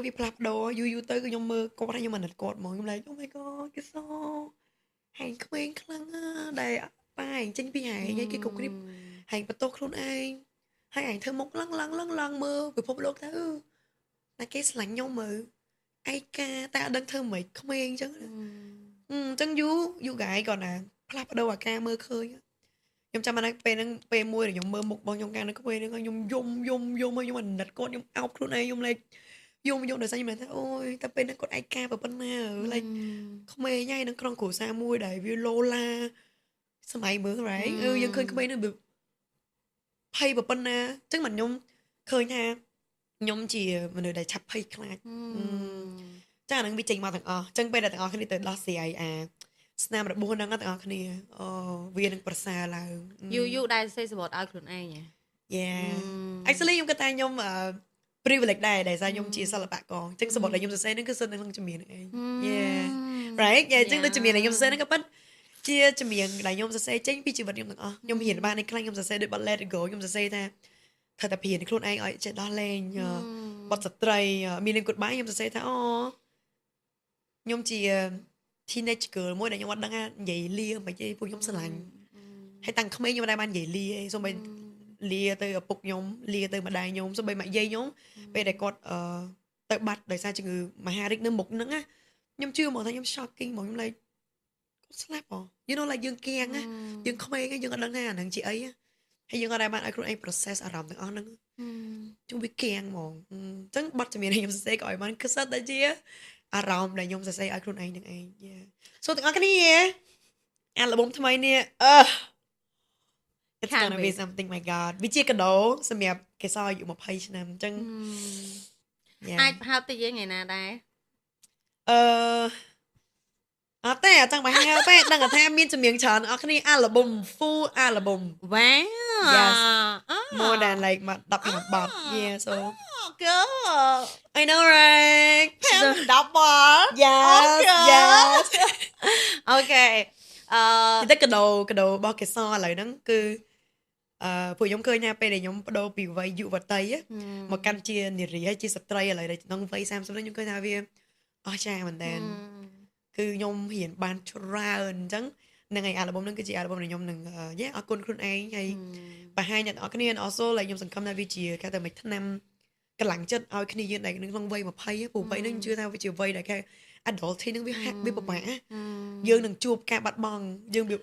វាផ្លាស់ប្ដូរយូរទៅគឺខ្ញុំមើលគាត់ហើយខ្ញុំអាណិតគាត់ហ្មងខ្ញុំ like oh my god គេសហែងក្មេងខ្លាំងដែរប៉ាហែងចេញពីហែងហើយគេគ្រប់គ្រីបហែងបន្ទោសខ្លួនឯងហើយហែងធ្វើមុខឡើងមើលពិភពលោកទៅតែគេស្រឡាញ់ខ្ញុំមើលឯកាតែអត់ដឹងធ្វើម៉េចក្មេងអញ្ចឹងយូហ្គាយគាត់ណាផ្លាស់ប្ដូរអាការមើលឃើញខ្ញុំចាំបានពេលហ្នឹងពេលមួយខ្ញុំមើលមុខរបស់ខ្ញុំកាលនៅក្មេងហ្នឹងខ្ញុំយំខ្ញុំអាណិតគាត់ខ្ញុំអោបខ្លួនឯងខ្ញុំលេចយំដោយសារខ្ញុំថាអូយតែពេលហ្នឹងគាត់ឯកាប៉ុណ្ណាលេចក្មេងហើយនៅក្នុងគ្រួសារមួយដែលវាឡូឡាសម័យមើល right យើងឃើញក្មេងហ្នឹងភ័យប៉ុណ្ណាអញ្ចឹងមិនខ្ញុំឃើញថាខ្ញុំជាមនុស្សដែលឆាប់ភ័យខ្លាចចាហ្នឹងវាចេញមកទាំងអស់អញ្ចឹងពេលដែលទាំងអស់គ្នាទៅដោះស្រាយស្នាមរបួសហ្នឹងទាំងអស់គ្នាវានឹងប្រសើរឡើងយូដែលសេសបុតឲ្យខ្លួនឯង yeah actually ខ្ញុំគិតថាខ្ញុំprivilege ដែរដែលខ្ញុំជាសិល្បករអញ្ចឹងសបុតដែលខ្ញុំសរសេរហ្នឹងគឺសិននៅក្នុងជំនាញហ្នឹងឯង yeah right អញ្ចឹងដូចជំនាញដែលខ្ញុំសរសេរហ្នឹងក៏ប៉ុន្តែជាជំនាញដែលខ្ញុំសរសេរចេញពីជីវិតខ្ញុំទាំងអស់ខ្ញុំហ៊ានបានឯខ្លាំងខ្ញុំសរសេរដូច Let It Go ខ្ញុំសរសេរថាត្រូវតែព្រានខ្លួនឯងឲ្យចេះដោះលែងបទស្ត្រីមាននឹង goodbye ខ្ញុំសរសេរថាខ្ញុំជា teenage girl មួយដែលខ្ញុំអត់ដឹងថានិយាយលាមិនទេពួកខ្ញុំស្រឡាញ់ហើយតាំងក្មេងខ្ញុំមិនដែលបាននិយាយលាឯងសូម្បីលាទៅឪពុកខ្ញុំលាទៅម្ដាយខ្ញុំសូម្បីម៉ាក់យាយខ្ញុំពេលដែលគាត់ទៅបាត់ដោយសារជំងឺមហារីកនៅមុខហ្នឹងណាខ្ញុំជឿហ្មងថាខ្ញុំ shocking ហ្មងខ្ញុំ like គាត់ស្លាប់you know like យើងគៀងយើងក្មេងយើងអត់ដឹងថាអាហ្នឹងជាអីហើយយើងអត់ដែលបានឲ្យខ្លួនឯង process អារម្មណ៍ទាំងអស់ហ្នឹងជុំវាគៀងហ្មងអញ្ចឹងបទជំនាញខ្ញុំសរសេរក៏ឲ្យបានគឺសិតតែជាអារម្មណ៍ដែលខ្ញុំសរសេរឲ្យខ្លួនឯងនឹងឯង So ទាំងអស់គ្នាអាល់ប៊ុមថ្មីនេះit's gonna be something my god វាជាកាដូសម្រាប់កេសរអាយុ20ឆ្នាំអញ្ចឹងអាចប្រហែលទៅយើងថ្ងៃណាដែរអត់ទេអត់ចង់បង្ហាញទេដឹងថាមានចម្រៀងច្រើនអ្នកគ្នាអាល់ប៊ុម full album wow yes more than like 10បទ yeah so girl I know right double yes okay តែកាដូរបស់កេសរឥឡូវហ្នឹងគឺពួកខ្ញុំឃើញថាពេលដែលខ្ញុំបដូរពីវ័យយុវតីមកកាន់ជានារីហើយជាស្ត្រីឥឡូវដែលក្នុងវ័យ30ហ្នឹងខ្ញុំឃើញថាវាអស្ចារ្យមែនតើគឺខ្ញុំហ៊ានបានច្រើនអញ្ចឹងហ្នឹងហើយអាល់ប៊ុមហ្នឹងគឺជាអាល់ប៊ុមដែលខ្ញុំនឹងអរគុណខ្លួនឯងហើយបង្ហាញអ្នកនរគ្នា also like ខ្ញុំសង្ឃឹមថាវាជាគេថាមិនឆ្នាំកម្លាំងចិត្តឲ្យគ្នាយើងដែលក្នុងវ័យ20ព្រោះវ័យហ្នឹងជឿថាវាជាវ័យដែលគេ adult ហ្នឹងវាពិបាកយើងនឹងជួបការបាត់បង់យើងវា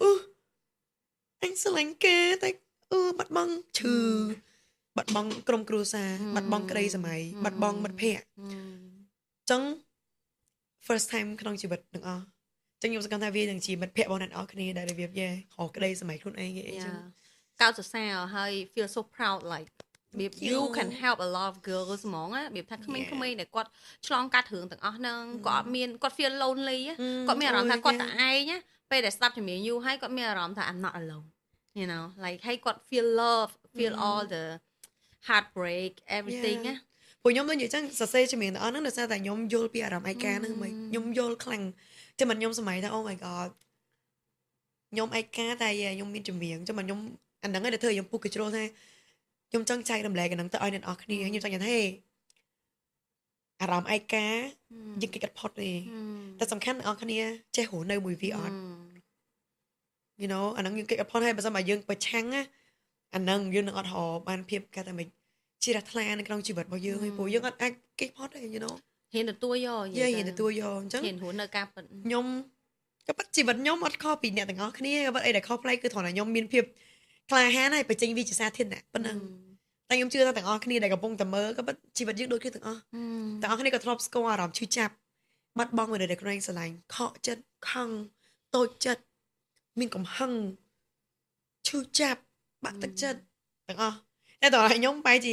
អញស្រឡាញ់គេតែបាត់បង់ឈឺបាត់បង់ក្រុមគ្រួសារបាត់បង់ក្តីសម័យបាត់បង់មិត្តភ័ក្តិអញ្ចឹង first time ក្នុងជីវិតទាំងអស់អញ្ចឹងខ្ញុំសង្ឃឹមថាវានឹងជាមិត្តភ័ក្តិរបស់អ្នកនរគ្នាដែលរបៀបរកក្តីសម័យខ្លួនឯងអីចឹងកោតសរសើរហើយ feel so proud like you can help a lot of girls ហ្មងរបៀបថាក្មេងៗដែលគាត់ឆ្លងកាត់រឿងទាំងអស់ហ្នឹងគាត់គាត់ feel lonely គាត់មានអារម្មណ៍ថាគាត់តែឯងពេលដែលស្ដាប់ជំនាញ you ហើយគាត់មានអារម្មណ៍ថា I'm not alone you know like ហើយគាត់ feel love feel all the heartbreak everything ពួកខ្ញុំដូចនិយាយចឹងសរសេរជំនាញទាំងអស់ហ្នឹងដោយសារតែខ្ញុំយល់ពីអារម្មណ៍ឯកាហ្នឹងមិនខ្ញុំយល់ខ្លាំងតែមិនខ្ញុំសម័យថា oh my god ខ្ញុំឯកាតែខ្ញុំមានជំនាញចាំខ្ញុំអាហ្នឹងឯងដែលធ្វើខ្ញុំពុះកជ្រោថាខ្ញុំចង់ចែករំលែកអាហ្នឹងទៅឲ្យអ្នកនរគ្នាខ្ញុំចង់និយាយថាអារម្មណ៍ឯកាយើងគេកាត់ផុតទេតែសំខាន់អ្នកនរគ្នាចេះរស់នៅមួយវាអត់ you know អាហ្នឹងយើងគេកាត់ផុតហើយបើសិនបើយើងប្រឆាំងអាហ្នឹងយើងនឹងអត់រកបានភាពគេតែមិនជារះថ្លានៅក្នុងជីវិតរបស់យើងហើយព្រោះយើងអត់អាចគេផុតទេ you know ហ៊ានទទួលយកហ៊ានទទួលយកអញ្ចឹងហ៊ានរស់នៅការពិតខ្ញុំក៏ពិតជីវិតខ្ញុំអត់ខុសពីអ្នកទាំងអស់គ្នាក៏ពិតអីដែលខុសប្លែកគឺត្រង់តែខ្ញុំមានភាពក្លាហានហើយបញ្ចេញវាជាសាធារណៈប៉ុណ្ណឹងតែខ្ញុំជឿថាទាំងអស់គ្នាដែលកំពុងតែមើលក៏ពិតជីវិតយើងដូចគ្នាទាំងអស់ទាំងអស់គ្នាក៏ធ្លាប់ស្គាល់អារម្មណ៍ឈឺចាប់បាត់បង់មនុស្សដែលខ្លួនឯងស្រឡាញ់ខកចិត្តខឹងតូចចិត្តមានកំហឹងឈឺចាប់បាក់ទឹកចិត្តទាំងអស់តែតើខ្ញុំបែរជា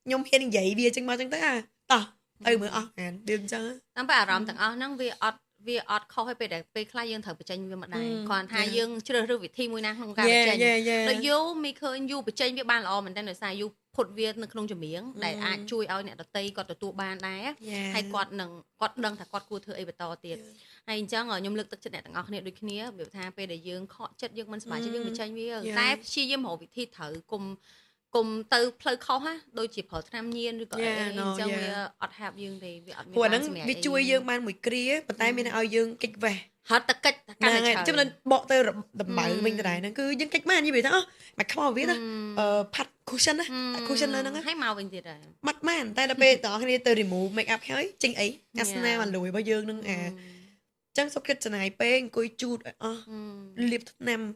ខ្ញុំហ៊ាននិយាយវាចឹងមកចឹងទៅតោះទៅមើលអស់មែនវាអញ្ចឹងតាមបែបអារម្មណ៍ទាំងអស់ហ្នឹងវាអត់ខុសឲ្យពេលដែលពេលខ្លះយើងត្រូវបញ្ចេញវាមកដែរគ្រាន់ថាយើងជ្រើសរើសវិធីមួយណាក្នុងការបញ្ចេញដូចយូមីឃើញយូបញ្ចេញវាបានល្អមែនតើដោយសារយូ phụt việc nó không chấm miếng để ai chui ao nè tây còn tụi ban đái á hay quạt đằng thà quạt cua thừa ấy to tiền hay chẳng ở nhom lực tức chất nè tặng ngọc nè đôi khi biểu tha pe để dương khó chất dương mình phải chất dương bị tranh với tại chi dâm hộ vị thi thử cùng từ plei khó ha đôi chỉ phở tham nhiên rồi gọi chẳng vì ọt hạp dương thì vì ọt của nó vì chui dương ban mùi kia bàn tay mình ao dương kịch về hết tất cả cái này cho nên bỏ tơ đầm bự mình từ này nó cứ những cách mà như vậy đó mà không bao biết đó pat cushion á cushion lên nó thấy màu bên gì rồi mắt man tay là bê tỏ cái từ remove make up hơi chinh ấy asana mà lùi bao dương nâng chẳng sốc kết này bê coi chút liệp thất nam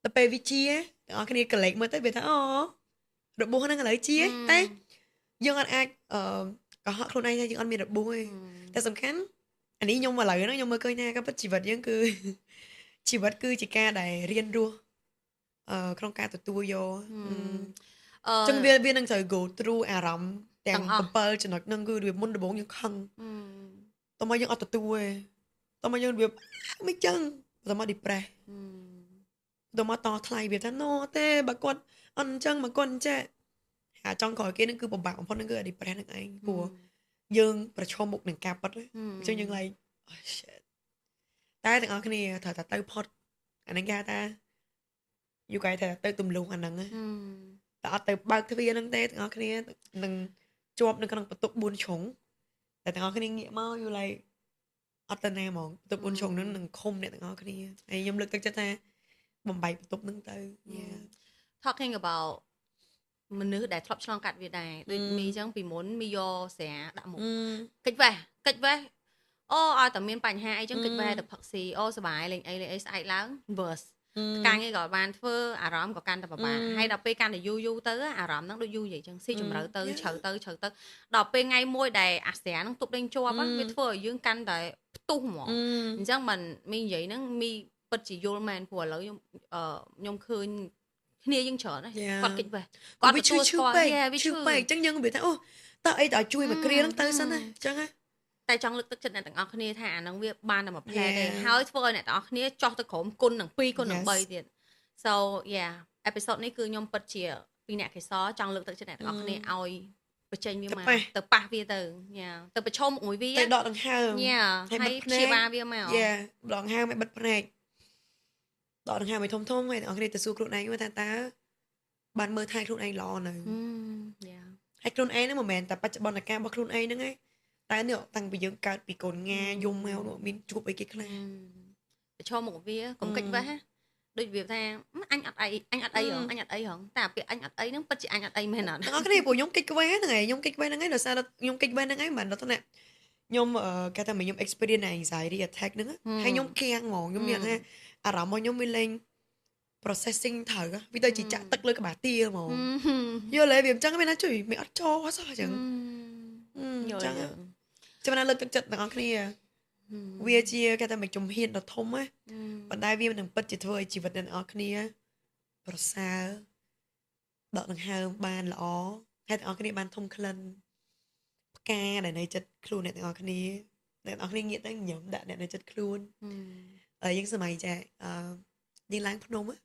là bê vi chia đó cái này cái lệch mới tới về đó được bố năng lấy chia té dương anh ai có họ luôn này dương anhมีđược bố ấyแต่สำคัญอันนี้ยมมาเลยนะยมมาเคยแน่ก็เป็นชีวิตยังคือชีวิตคือจิกาได้เรียนรู้โครงการตัวโยจังเวียนนั่งใส่ go through อารมณ์แต่งเปิลจะหนักนั่งคือแบบมุนระบงยังคังต่อมายังเอาตัวต่อมายังแบบไม่จังต่อมาดิเปรต่อมาต่อทลายแบบนั้นโนเต้บักกดอันจังบักกดเจ๊หาจังก่อนเกนั่นคือปมบากของพ่อนั่นคือดิเปรนั่นเองปัวdương ประชมบุกหนึ่งกาปัดเลยจังยังไงแต่ถึงเอาแค่นี้ถ้าเติมพอดอันนั้นแกแต่อยู่ไกลแต่เติมตุ่มลุงอันนั้นแต่เอาเติมบางทีนั่งเต้ถึงเอาแค่นี้หนึ่งจวบหนึ่งกำลังประตูบุญชงแต่ถึงเอาแค่นี้เงี้ยมาอยู่ไรอัตแนมองประตูบุญชงนั้นหนึ่งคมเนี่ยถึงเอาแค่นี้ไอ้ยมลึกตั้งใจแต่บ่มใบประตูนึงเติม talking about mình nữ để thọp trong cạn việc này đôi mi chẳng vì muốn mi do sẽ đạo một kịch về ai tầm miền Bắc hai chẳng kịch về tập phật xì sờ bài lên ấy sai lắm verse càng nghe gọi bàn phơ rõm có can tập bà hay đọc pe can để du tới rõm nó đôi du vậy chẳng si chùm rỡ tới chờ tới đọc pe ngay môi đầy xẻ nó tụt lên cho á biết phơ dương can để tu mỏ chẳng mình mi vậy nó mi bật chỉ vô màn của lỡ nhung khơi kia dân trở này còn kịch về còn chưa bay chẳng nhân bị thấy tao ấy đã chui mà kia nó tới sân này chẳng á tại trong lực tức trận này tặng ở kia thà năng việc ban là một play để hai phơi này ở kia cho tôi khổm côn năng pi côn năng bay tiền so episode này cứ nhom bật chia vì nè cái xó trong lực tức trận này tặng ở kia oi bật chơi như mà từ ba vi từ từ bật cho một mũi vi từ đọt đằng hao hay chia ba vi màu đọt hao mày bật này đọt đằng hao mày thông thông mày ở kia từ xưa lúc này mà ta ban mơ thay luôn anh lo này hay luôn anh nó mà mềnแต่ปัจจุบันน่ะการบ่luôn anh nữaไงแต่เนี่ยตั้งไปยังการปีก่อนงายมแมวเนาะมีจูบไปกี่ครั้ง cho một vía cũng kịch quá đôi việc ta anh ắt ấy hảแต่việc anh ắt ấy nó bất chỉ anh ắt ấy mà nó cái này của nhóm kịch quá này nhóm kịch quá nó ngay là sao nhóm kịch quá nó ngay mà nó thế này nhóm cái thằng mình nhóm experience này giải đi attack nữa hay nhóm keng mòn nhóm miệng ha rộng mà nhóm mình lên processing thở á vì tôi chỉ chặt tức lên cái bà tia mà giờ lại việc chẳng cái nó chửi mày ắt cho quá sao chẳng chẳng cho nên là tức chật nó cái này vì chia cái thằng mình trồng hiên nó thông á còn đây vì mình bật chỉ thôi chỉ vật nó cái này process đợt thằng hai ban là ó hay thằng cái này ban thông klan ca này này chất khuôn này thằng cái này nghĩa tới nhóm đại này chất khuôn ở những sớm mai chạy đi lang Phnom á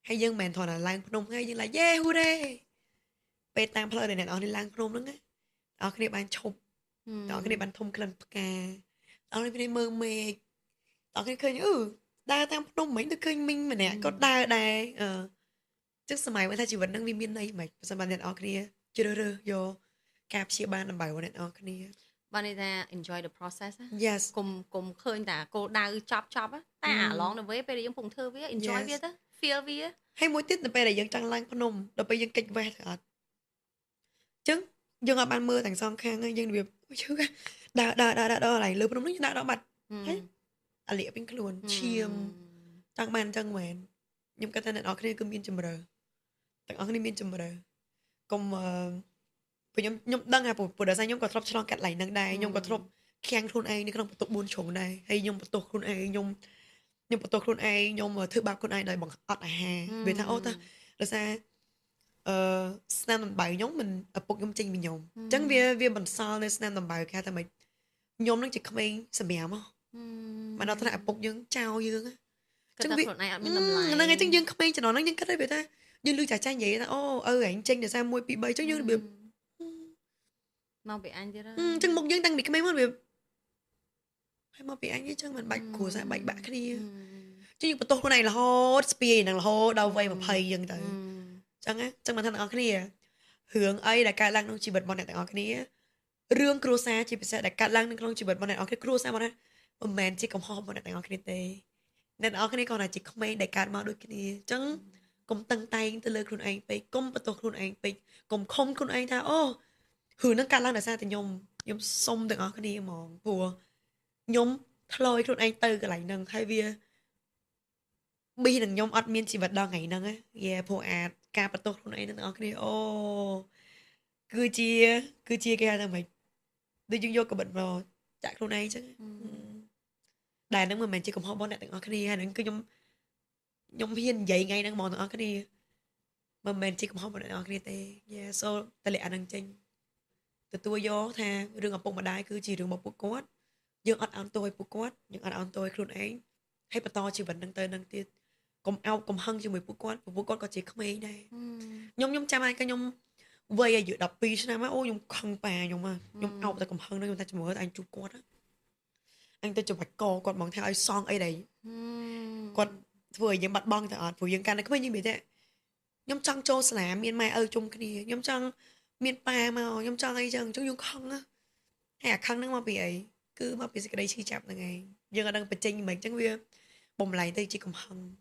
hay dân mền thọ là lang Phnom hay dân là yeah hooray về tam phơi này ở đi lang Phnom đó á ở cái này ban chụp ở cái này ban thông klan ca ở cái này mơ mê ở cái khơi đa tam Phnom mấy đứa khơi minh mà nè có đa trước sớm mai mới thay chỉ vẫn đang viên này mà sớm mai này ở cái này chưa rơ vô cạp chia ban làm bài vào này ở cái này bạn ấy ta enjoy the process á yes cùng khơi ta cô đau chop á ta lón được với bây giờ phụng thơ với enjoy với đó feel với hay mỗi tiết là bây giờ dân trăng lang Phnom rồi bây giờ kịch về thật chứ dân ở ban mưa thằng son khang dân việc chứ đa này lừa Phnom nó đã bật thấy à lịa bên luôn chiêm trăng ban trăng mền nhưng cái tên này nó cái cứ miên chùm bờ tặng ở cái miên chùm bờ cùng vì nhóm đăng à bộ đời ra nhóm có thọp cho cắt lại năng đài nhóm có thọp khen luôn ai nên có một tổ buôn chồng này hay nhóm một tổ luôn ai nhóm một tổ luôn ai nhóm thứ ba con ai đời bằng ọt hà về thao ta rồi ra snap làm bài nhóm mình ở bộ nhóm trình mình nhóm chẳng vì mình sao nên snap làm bài kia thì mình nhóm nó chỉ không ai sầm bẻo mà nó thật là bộ nhóm trao dương á chẳng vì nó ngay chẳng dương không ai cho nó những cái đấy về ta nhưng lư chả chanh vậy ta ảnh chanh để sao môi bị bay chứ như bị nó bị anh chứ đó chân một dân tăng bị cái mấy món bị hay mà bị anh ấy chứ mình bạch của sao bạch bạc cái đi chứ nhưng mà tôi này là hot speed là hot đâu vậy mà phây dân tới chẳng á chẳng mà thằng ở cái này hướng ấy là cái lăng nó chỉ bật bọn này tại ở cái này rương cua sa chỉ sẽ là cái lăng nó chỉ bật bọn này ở cái cua sa bọn này mình chỉ còn hot bọn này tại ở cái này nên ở cái này còn là chỉ comment đại ca mà đôi cái này chẳng cùng tăng tay từ lời khuôn anhไปcùng bắt đầu khuôn anhไปcùng không khuôn anh ta hướng nó cái lăng là sao thì nhom xông từ ở cái này mong phùa nhom thôi khuôn anh từ cái lại nâng hay vì bi nâng nhom admin chỉ vật đo ngày nâng á yeah phùa ca bắt đầu khuôn anh nâng ở cái này cứ chia cái thằng mày tôi dương vô cái bệnh rồi chạy khuôn anh chứ đàn nó mà mình chỉ cùng họ bọn này ở cái này hay là cứ nhom hiền dậy ngay đang mòn ở cái này mà mình chỉ cùng họ bọn này ở cái này yeah so ta lại ăn chênh từ tôi vô tha đường ngọc bông mà đai cứ chỉ đường một bút quát dương ăn ăn tôi bút quát nhưng ăn tôi khuôn ấy hay bà to chỉ vẫn đang tới đang tiết cùng ao cùng hăng cho 10 bút quát có chỉ không ấy đây nhom cha mai cái nhom vây ở giữa đập pi sao mà nhom khăng bà nhom mà nhom ao ta cùng hăng đó nhom ta chỉ muốn anh chụp quát á anh ta chụp bạch co còn bằng theo ai son ấy đấy còn vừa những bạch bong thì vừa những cái này có bao nhiêu biết thế nhom trăng châu sả miền mai ở chung cái này nhom trăng miền pa mà nhom trăng ấy chẳng chúng nhung khăng á hay là khăng nó mà bị ấy cứ mà bị cái đấy chi chạp là ngày nhưng ở đang bị chênh mình chẳng biết bồng lại tay chỉ cầm hăng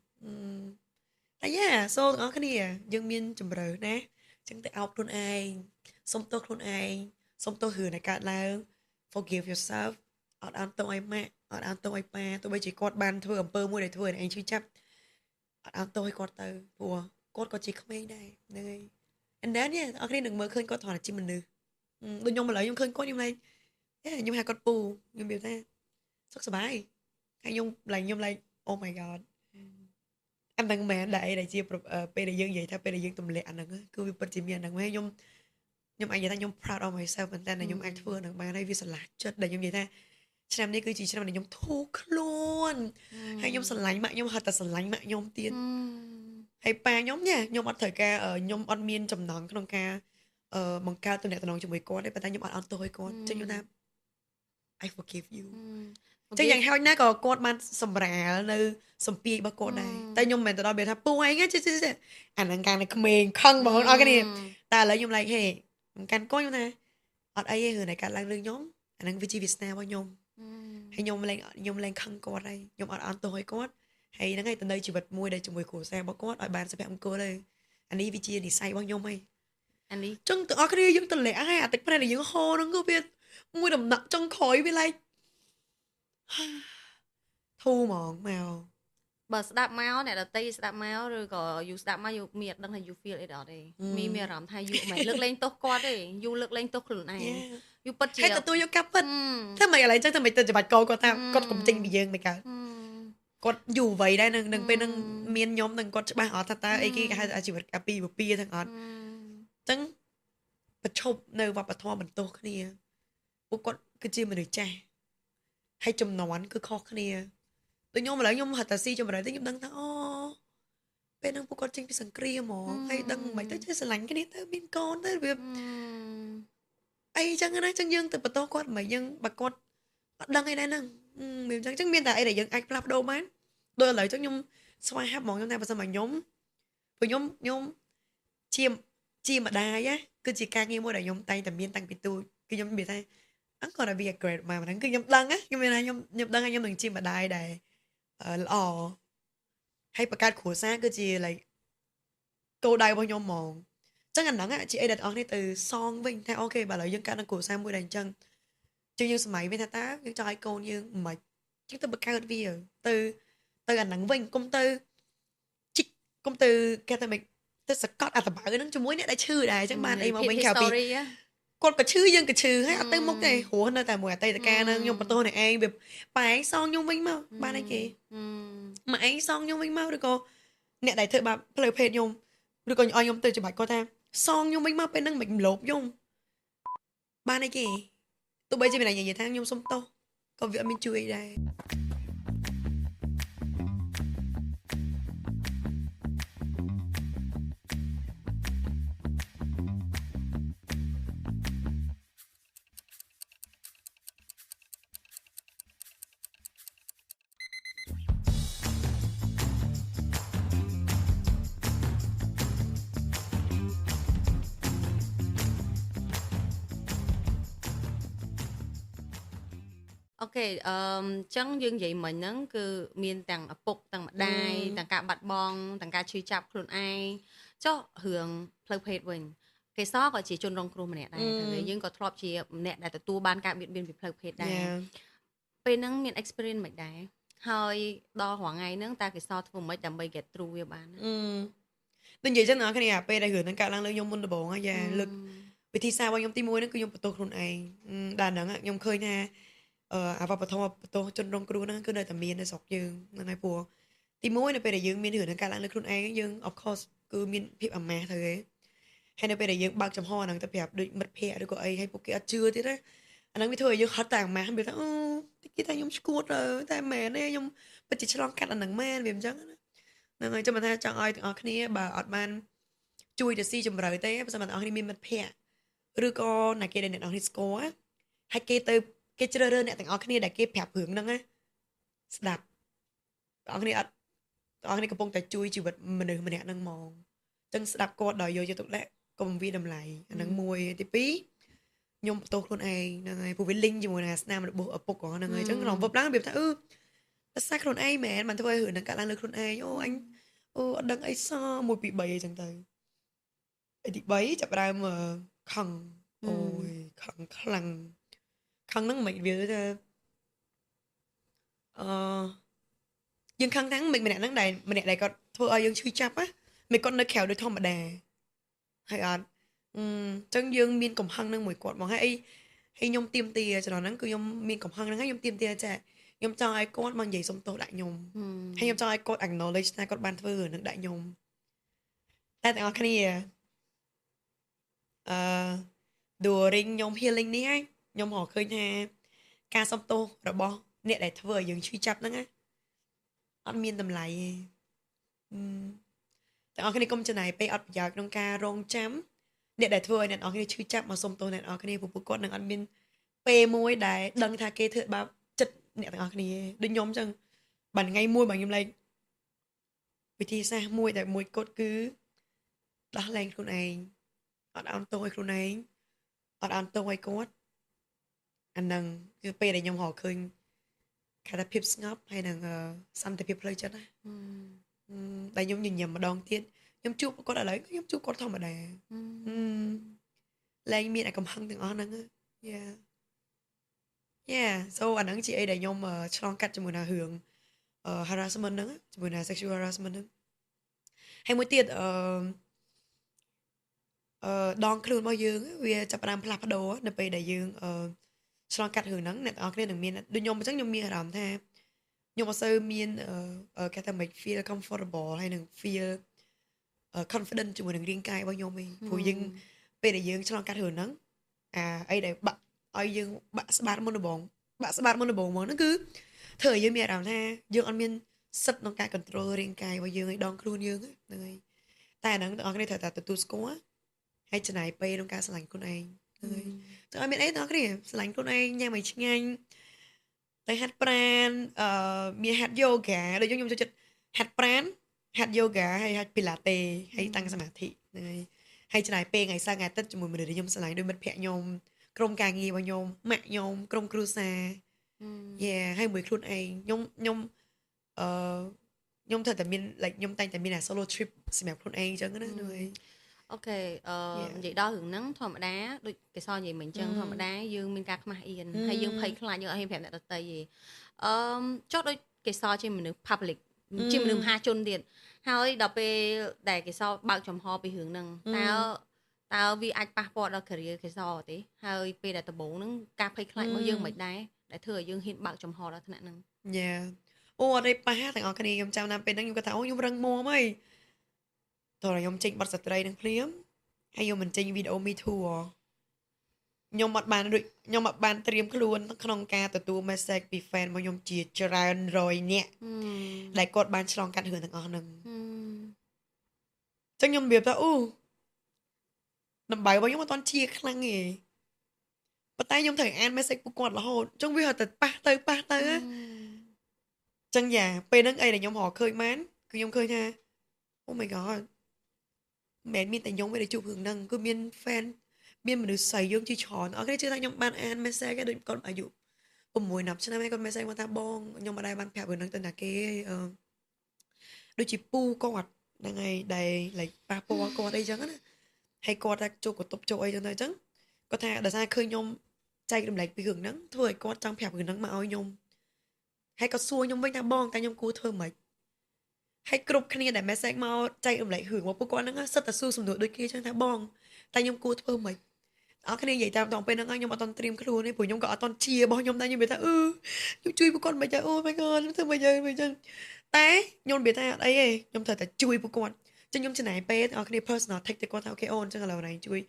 đấy nhá so ở cái này dương miền chùm bờ nè chẳng thể học luôn ai sống tốt luôn ai sống tốt hừ này cả là forgive yourself ở ăn tôi mẹ ở ăn tôi pa tôi bây chỉ cọt bàn thưa ẩm pơ mua để thưa này anh chưa chấp ở ăn tôi cọt từ của cọt có chỉ không ấy đây nơi anh đến nha ở cái đừng mơ khơi cọt thọ là chim mình được tôi nhung mà lại nhung khơi cọt nhung này nhung hai con pù nhung biểu ta rất sờ bài hay nhung lại oh my god em đang mẹ đại chia pe đại dương vậy theo pe đại dương tụm lẹ anh đừng cứ bị chim miền đừng mấy nhung anh vậy ta nhung proud of myself mình ta này nhung anh thưa đừng mà đây vì sạch chết đầy nhung vậy ta xem đi cứ chỉ xem này nhung thuốc luôn hay nhung sạch lạnh mạng nhung thật là sạch lạnh mạng nhung tiên hay pa nhóm nha nhung ăn thời ca ở nhung ăn miên trầm nón cái nón ca bằng cao tôi nè tôi nói cho mấy con đấy bà ta nhung ăn tôi con cho nhung nam I forgive you chứอย่าง ហើយ ណា ក៏ គាត់ បាន សម្រាល នៅ សម្ពាយ របស់ គាត់ ដែរ តែ ខ្ញុំ មិន ទៅ ដល់ ពេល ថា ពូ ឯង chứ អា ហ្នឹង កាល នៅ ក្មេង ខឹង បង អស់ គ្នា តែ ឥឡូវ ខ្ញុំ like ហេ មិន កាន់ កូន ខ្ញុំ ណា អត់ អី ទេ រឿង này កើត ឡើង រឿង ខ្ញុំ អា ហ្នឹង វា ជា វាសនា របស់ ខ្ញុំ ហើយ ខ្ញុំ លែង ខឹង គាត់ ហើយ ខ្ញុំ អត់ អន់ ទោស ឲ្យ គាត់ ហើយ ហ្នឹង ហើយ ទៅ នៅ ជីវិត មួយ ដែល ជាមួយ គ្រួសារ របស់ គាត់ ឲ្យ បាន សុភមង្គល ហើយ អា នេះ វា ជា និស្ស័យ របស់ ខ្ញុំ ហើយ អា នេះ ចឹង ទាំង អស់ គ្នា យើង ទម្លាក់ ហើយ អា ទឹក ភ្នែក ដែល យើង ហូរ ហ្នឹង គឺ វា មួយ ដំណាក់ ចុង ក្រោយ វា like thu mòn màu bờ đạp máu này là tây đạp máu rồi có dù đạp máu dù miệt đang hay dù feel ở đó đây mi mi làm thay dù mày lực lên tốt quá đấy dù lực lên tốt khử này dù bật hay tụi tôi vô cắp hết thế mày lại chắc mày tự chụp bạch cô tao con cũng chinh bị dương mày cả con dù vậy đây đừng bên đừng miên nhóm đừng con ba họ ta ấy kia hay chỉ vật cà pi một pi thằng họ chẳng bật chụp nơi vào bật thoa mình tốt cái này bố con cứ chi mà được trai hay chùm nón cứ khó cái này tôi nhôm mà lại nhôm hạt tà si cho mà lại tôi nhôm đăng thằng bên đăng bố con chinh bị sẵn kia mà hay đăng mày tới chơi sẵn lánh cái này tới bên con tới việc ai chẳng cái này chẳng dương từ bật to con mày dương bà con đăng hay đây nè mình chẳng miên tại ai để dương anh lắp đâu bán tôi lại chắc nhôm xoay hát món trong này và sao mà nhóm với nhóm chim mà đai á cứ chỉ ca nghe mua để nhóm tay tầm miên tăng bị tôi cái nhóm bị thay anh còn là việc great mà nó cứ nhầm đăng á nhưng mà này nhầm đăng hay nhầm đừng chim mà đai để hay bà cát khổ xa cứ chỉ là câu đai bao nhiêu mòn chắc anh nắng á chị ấy đặt on đi từ son vinh theo ok bà lợi dân cả đang khổ xa mua đàn chân chứ như máy với ta những cho ai câu như mà chúng tôi bật cao vì từ anh nắng vinh công từ cái ta mình tôi sẽ cắt tập bảo nó cho muối này đã chư đài chắc bạn ấy mà mình khảo bị con có chư dân cái chư hay tới mốc này hủa nơi tại mùa tây ca nè nhung tô này anh việc bài son nhung vinh mau ba này kì mà anh son nhung vinh mau được cô nè đại thợ bà play page nhung được cô nhung từ cho bài cô ta son nhung vinh mau bên năng mình lốp nhung ba này kì tụi bây giờ mình này gì thang nhung sống tô, còn việc mình chui đây. ok chẳng dương vậy mình nó cứ miền tầng bục tầng đai tầng cả bát bong tầng cả chui chạp khuôn ai cho hưởng plug page mình cái xó có chỉ chôn rong kêu mà nè đây thằng dương có thọp chỉ nè đại tu ban cả biên biên bị plug page đây bên nó miền experience mình đây hơi đo khoảng ngày nó ta cái xó vùng mấy đầm bay get through với bạn nên vậy chắc nó cái này à pe đại hưởng nó cả lang lương nhung môn bộ á già lực vì thì sao bao nhung tim môi nó cứ nhung bật khuôn ai đà nẵng á nhung khơi nha vào bật thông chôn rong kêu nó cứ nơi tầm miền nó sọc dương nó ngay bùa tim môi nó pe đại dương miền hưởng nó cả lang lương khuôn ai dương of course cứ miền phim ẩm mà thôi hay nó pe đại dương bao chấm ho nằng tập đẹp được mật phe được có ai hay bốc cái chưa thế đấy anh đang biết thôi dương hết tàng mà không biết cái tay nhung squat rồi tay mẹ này nhung bây giờ long cắt anh nằng men vì chẳng nằng người cho mình thay chọn ai ở cái này bà ọt man chui để si chùm rồi thế bây giờ mình ở cái miền mật phe rồi có này kia để nhận ở his score hay kia từ cái chơi đơn này ở cái này để kia phẹp hưởng nằng á đạp ở cái này ở cái này cái bông tay chui chịu vật mình được mình nằng mòn chân đạp co đòi vô cho tụi lẹ công viên đầm lại nằng mùi tí pí nhung tô luôn ai nằng phụ viên linh chùm nè nam được bộ ở bộ của nằng chân lòng vấp lắm biểuថាsát luôn ai mẹ mình thôi hưởng nằng cả lang lực luôn ai anh đằng ấy sao mùi bị bầy chẳng tới bị bấy chập ra mà khăng ôi khăng nó mình việc dương khăng thắng mình nè đây còn thôi dương chui chắp á mình con nó khéo được thông mà đè hay chân dương miên cổng hăng nâng mùi quạt mà hay nhom tiêm tia cho nó cứ nhom miên cổng hăng nâng nhom tiêm tia chả nhom cho ai cốt mang giày xong tô đại nhom hay nhom cho ai cốt ảnh nó lấy ra cốt ban thưa nâng đại nhom ta tặng cái này đùa ring nhom healing ní ấy nhom họ khơi nha ca xong tô rồi bo nè để thưa dương chui chắp nâng á ăn miên tầm lại tặng cái này công cho này pay up giờ trong ca rong chấm nè để thưa nè ở cái chui chắp mà xong tô nè ở cái này phụ cốt nâng ăn miên pay môi đại đăng tha kê thưa bao chật nè tặng cái này đừng nhóm chăng bản ngay môi bằng nhom lên vì thì sao môi tại môi cốt cứ đó lênខ្លួនឯងអត់អន់ទោសឲ្យខ្លួនឯងអត់អន់ទោសឲ្យគាត់អាហ្នឹងគឺពេលដែលខ្ញុំរកឃើញខថាភាពស្ងប់ហើយនឹងសន្តិភាពផ្លូវចិត្តណាដែលខ្ញុំញញឹមម្ដងទៀតខ្ញុំជួបគាត់ឥឡូវខ្ញុំជួបគាត់ធម្មតាលែងមានអាកំហឹងទាំងអស់ហ្នឹងyeah so អាហ្នឹងជាអីដែលខ្ញុំឆ្លងកាត់ជាមួយនឹងរឿង harassment ហ្នឹងជាមួយនឹង sexual harassment ហ្នឹងហើយមួយទៀតដងខ្លួនរបស់យើងវាចាប់ផ្ដើមផ្លាស់ប្ដូរនៅពេលដែលយើងឆ្លងកាត់រឿងហ្នឹងអ្នកទាំងអស់គ្នានឹងមានដូចខ្ញុំអញ្ចឹងខ្ញុំមានអារម្មណ៍ថាខ្ញុំអត់សូវមានគេថាមិន feel comfortable ហើយនឹង feel confident ជាមួយនឹងរាងកាយរបស់ខ្ញុំឯងព្រោះយើងពេលដែលយើងឆ្លងកាត់រឿងហ្នឹងអីដែលបាក់ឲ្យយើងបាក់ស្បាតមុនដំបូងមកហ្នឹងគឺធ្វើឲ្យយើងមានអារម្មណ៍ថាយើងអត់មានសិទ្ធិក្នុងការ control រាងកាយរបស់យើងឲ្យដងខ្លួនយើងហ្នឹងហើយតែអាហ្នឹងទាំងអស់គ្នាត្រូវតែទទួលស្គាល់ហើយចំណាយពេលក្នុងការស្រឡាញ់ខ្លួនឯងហើយចង់ឲ្យមានអីទាំងអស់គ្នាស្រឡាញ់ខ្លួនឯងញ៉ាំឲ្យឆ្ងាញ់ទៅហាត់ប្រាណមានហាត់ yoga ដូចខ្ញុំចូលចិត្តហាត់ប្រាណហាត់ yoga ហើយហាត់ pilates ហើយតាំងសមាធិហ្នឹងហើយចំណាយពេលថ្ងៃសៅរ៍ថ្ងៃអាទិត្យជាមួយមនុស្សដែលខ្ញុំស្រឡាញ់ដូចមិត្តភក្តិខ្ញុំក្រុមការងាររបស់ខ្ញុំម៉ាក់ខ្ញុំក្រុមគ្រួសារហើយមួយខ្លួនឯងខ្ញុំត្រូវតែមាន like ខ្ញុំតែងតែមានអា solo trip សម្រាប់ខ្លួនឯងអញ្ចឹងណាហ្នឹងអូខេនិយាយដល់រឿងហ្នឹងធម្មតាដូចគេសនិយាយមិញអញ្ចឹងធម្មតាយើងមានការខ្មាស់អៀនហើយយើងភ័យខ្លាចយើងអត់ហ៊ានប្រាប់អ្នកដទៃទេចុះដូចគេសជាមនុស្ស public ជាមនុស្សមហាជនទៀតហើយដល់ពេលដែលគេសបើកចំហពីរឿងហ្នឹងតើវាអាចប៉ះពាល់ដល់ career គេសទេហើយពេលដែលដំបូងហ្នឹងការភ័យខ្លាចរបស់យើងមិនដែរដែលធ្វើឲ្យយើងហ៊ានបើកចំហដល់ថ្នាក់ហ្នឹងអូអត់ទេប៉ះទាំងអស់គ្នាខ្ញុំចាំតាមពេលហ្នឹងខ្ញុំគាត់ថាអូខ្ញុំរឹងមាំហើយតោះខ្ញុំចេញបទស្ត្រីនឹងភ្លាមហើយខ្ញុំមិនចេញវីដេអូ Me Too ខ្ញុំអត់បានត្រៀមខ្លួនក្នុងការទទួល message ពី fan របស់ខ្ញុំជាច្រើនរយនាក់ដែលគាត់បានឆ្លងកាត់រឿងទាំងអស់ហ្នឹងចឹងខ្ញុំនិយាយថាដំបៅរបស់ខ្ញុំអត់ទាន់ជាខ្លាំងទេប៉ុន្តែខ្ញុំត្រូវអាន message ពួកគាត់រហូតចឹងវាហត់តែប៉ះទៅចឹងពេលហ្នឹងអីដែលខ្ញុំរកឃើញបានគឺខ្ញុំឃើញថា Oh my god មែនមានតែខ្ញុំទេដែលជួបរឿងហ្នឹងគឺមាន fan មានមនុស្សស្រីយើងជាច្រើនអរគេជឿថាខ្ញុំបានអាន message ដូចគាត់អាយុ 6 nămឆ្នាំហើយគាត់ message មកថាបងខ្ញុំមិនដែរបានប្រាប់រឿងហ្នឹងទៅណាគេដូចជាពូគាត់ហ្នឹងហើយដែល like ប៉ះពាល់គាត់អីចឹងណាហើយគាត់ថាចូលកតុបចូលអីចឹងទៅអញ្ចឹងគាត់ថាដោយសារឃើញខ្ញុំចែករំលែកពីរឿងហ្នឹងធ្វើឲ្យគាត់ចង់ប្រាប់រឿងហ្នឹងមកឲ្យខ្ញុំហើយគាត់សួរខ្ញុំវិញថាបងតែខ្ញុំគួរធ្វើម៉េចហើយគ្រប់គ្នាដែល message មកចែករំលែករឿងរបស់ពួកគាត់ហ្នឹងសិតតែសួរសំណួរដូចគ្នាចឹងថាបងតែខ្ញុំគួរធ្វើម៉េចអរគ្នានិយាយតាមដល់ពេលហ្នឹងខ្ញុំអត់តន់ត្រៀមខ្លួនទេព្រោះខ្ញុំក៏អត់តន់ជារបស់ខ្ញុំដែរខ្ញុំនិយាយថាខ្ញុំជួយពួកគាត់មិនដែរអូ my god ខ្ញុំធ្វើមិនចឹងតែខ្ញុំនិយាយថាអត់អីទេខ្ញុំត្រូវតែជួយពួកគាត់ចឹងខ្ញុំចំណាយពេលអរគ្នា personal take ទៅគាត់ថាអូខេអូនចឹងឥឡូវណៃជួយ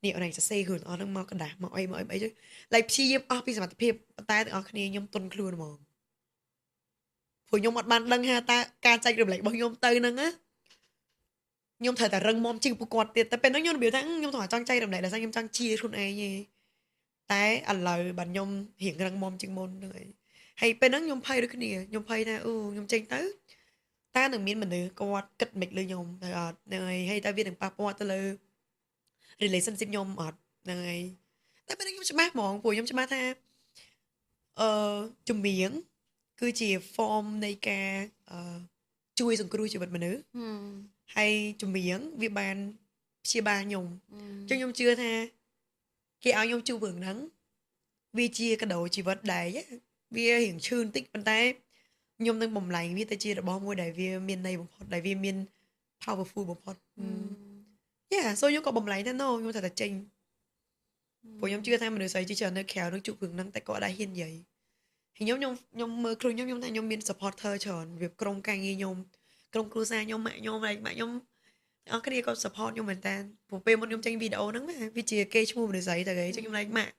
នេះអូនណៃសរសេររឿងអស់ហ្នឹងមកកណ្ដាស់មកអីចឹង like ព្យាយាមអស់ពីសមត្ថភាពតែទាំងអស់គ្នាខ្ញុំទន់ខ្លួនហ្មងព្រោះខ្ញុំអត់បានដឹងថាតើការចែករំលែករបស់ខ្ញុំទៅហ្នឹងណាខ្ញុំត្រូវតែរឹងមាំជាងពួកគាត់ទៀតតែពេលហ្នឹងខ្ញុំនិយាយថាខ្ញុំត្រូវតែចង់ចែករំលែកដោយសារខ្ញុំចង់ជាខ្លួនឯងទេតែឥឡូវបាទខ្ញុំរៀងរឹងមាំជាងមុនហ្នឹងហើយពេលហ្នឹងខ្ញុំភ័យដូចគ្នាខ្ញុំភ័យថាខ្ញុំចេញទៅតើនឹងមានមនុស្សគាត់គិតមិនលើខ្ញុំតែអត់ហ្នឹងហើយតើវានឹងប៉ះពាល់ទៅលើ relationship ខ្ញុំអត់ហ្នឹងហើយតែពេលខ្ញុំច្បាស់ហ្មងព្រោះខ្ញុំច្បាស់ថាជំនាញគឺជា form នៃការជួយសង្គ្រោះជីវិតមនុស្សហើយជំនាញវាបានព្យាបាលខ្ញុំអញ្ចឹងខ្ញុំជឿថាគេឲ្យខ្ញុំជួបរឿងហ្នឹងវាជាកដោជីវិតដែរវារៀងឈឺបន្តិចប៉ុន្តែខ្ញុំនឹងបំលែងវាទៅជារបស់មួយដែលវាមានន័យបំផុតដែលវាមាន powerful បំផុតso ខ្ញុំក៏បំលែងដែរខ្ញុំត្រូវតែចេញព្រោះខ្ញុំជឿថាមនុស្សស្រីជាច្រើននៅក្រៅនឹងជួបរឿងហ្នឹងតែគាត់ដែរហ៊ាននិយាយហើយខ្ញុំមើលខ្លួនខ្ញុំថាខ្ញុំមាន supporter ច្រើនវាក្រុមការងារខ្ញុំក្រុមគ្រួសារខ្ញុំម៉ាក់ខ្ញុំអរគ្នាគាត់ support ខ្ញុំមែនតើព្រោះពេលមុនខ្ញុំចេញវីដេអូហ្នឹងវាជាគេឈ្មោះមនុស្សស្រីទៅគេចឹងខ្ញុំ like ម៉ាក់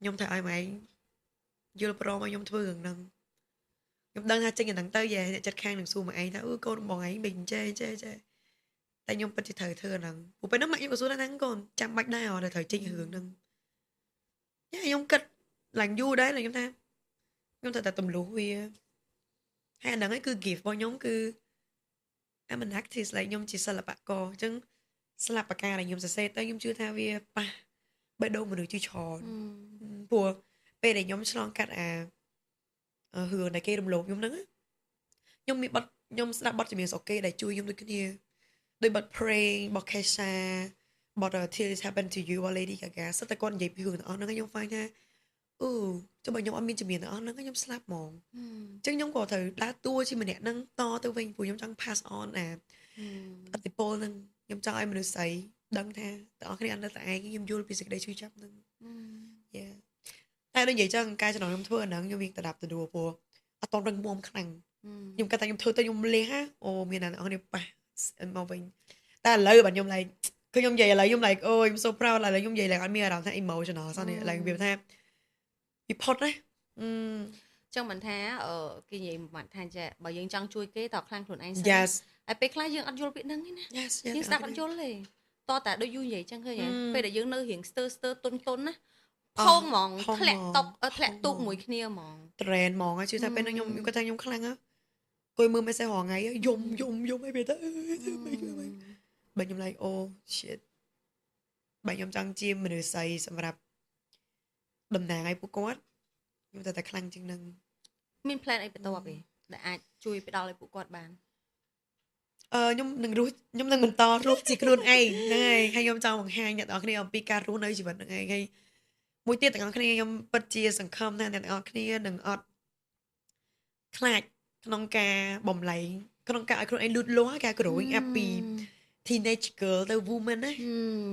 ខ្ញុំថាឲ្យម៉ែយល់ព្រមឲ្យខ្ញុំធ្វើរឿងហ្នឹងខ្ញុំដឹងថាចេញអាហ្នឹងទៅយេអ្នកចិត្តខាងនឹងសួរមកឯងថាកូនបងឯងមិនចេះតែខ្ញុំពិតជាត្រូវធ្វើហ្នឹងព្រោះពេលហ្នឹងម៉ាក់ខ្ញុំក៏សួរថាកូនចាំបាច់ដែរអត់ត្រូវចេញរឿងហ្នឹងខ្ញុំគិតឡើងយូរដែរខ្ញុំថាខ្ញុំត្រូវតែទម្លុះវាហើយអាហ្នឹងឯងគឺ gift របស់ខ្ញុំគឺ I'm an artist like ខ្ញុំជាសិល្បករអញ្ចឹងសិល្បៈដែលខ្ញុំសរសេរទៅខ្ញុំជឿថាវាប៉ះបេះដូងមនុស្សជាច្រើនព្រោះពេលដែលខ្ញុំឆ្លងកាត់រឿងដែលគេរំលោភខ្ញុំហ្នឹងខ្ញុំមានបទខ្ញុំស្ដាប់បទចម្រៀងស្រុកគេដែលជួយខ្ញុំដូចគ្នាដោយបទ Pray របស់ Kesha បទ Till It Happen to You របស់ Lady Gaga សិតតែគាត់និយាយពីរឿងទាំងអស់ហ្នឹងខ្ញុំ find ថាចុះបើខ្ញុំអត់មានជំនាញទាំងអស់ហ្នឹងខ្ញុំស្លាប់ហ្មងអញ្ចឹងខ្ញុំក៏ត្រូវដើរតួជាម្នាក់ហ្នឹងតទៅវិញព្រោះខ្ញុំចង់ pass on អតិពលហ្នឹងខ្ញុំចង់ឲ្យមនុស្សស្រីដឹងថាទាំងអស់គ្នាអត់នៅតែឯងខ្ញុំយល់ពីសេចក្តីឈឺចាប់ហ្នឹងតែដូចនិយាយចឹងការចំណងខ្ញុំធ្វើអាហ្នឹងខ្ញុំវាទៅដាប់ទៅដួលព្រោះអត់តន់រឹងមាំខ្លាំងខ្ញុំគាត់ថាខ្ញុំធ្វើទៅខ្ញុំលះមានអ្នកនរគ្នាប៉ះមកវិញតែឥឡូវបាទខ្ញុំ like គឺខ្ញុំនិយាយឥឡូវខ្ញុំ like ខ្ញុំ so proud ឥឡូវខ្ញុំនិយាយ like អត់មានអារម្មណ៍ថា emotional សោះនេះ like វាថាពីផុតណាចឹងមិនថាគេនិយាយមិនថាចេះបើយើងចង់ជួយគេតើខ្លាំងខ្លួនឯងសិន Yes ហើយពេលខ្លះយើងអត់យល់ពីហ្នឹងទេណា Yes យើងស្ដាប់អត់យល់ទេតតែដូចយូរនិយាយចឹងឃើញពេលដែលយើងនៅរៀងស្ទើទុនណាផុងហ្មងធ្លាក់ទូកមួយគ្នាហ្មង trend ហ្មងជឿថាពេលហ្នឹងខ្ញុំគាត់ថាខ្ញុំខ្លាំងហ៎គួយមើល message រាល់ថ្ងៃយំអីវាទៅបើខ្ញុំ like shit បើខ្ញុំចង់ជាមនុស្សស្រីសម្រាប់តំណាងឲ្យពួកគាត់ខ្ញុំតែខ្លាំងជាងនឹងមាន plan អីបន្ទាប់ទេដែលអាចជួយផ្ដល់ឲ្យពួកគាត់បានខ្ញុំនឹងបន្តរស់ជាខ្លួនឯងហ្នឹងហើយខ្ញុំចង់បង្ហាញអ្នកនរគ្នាអំពីការរស់នៅជីវិតហ្នឹងឯងហើយមួយទៀតទាំងអស់គ្នាខ្ញុំពិតជាសង្ឃឹមថាអ្នកនរគ្នានឹងអត់ខ្លាចក្នុងការបំលែងក្នុងការឲ្យខ្លួនឯងលូតលាស់ការ growing up ពី teenage girl ទៅ woman ណា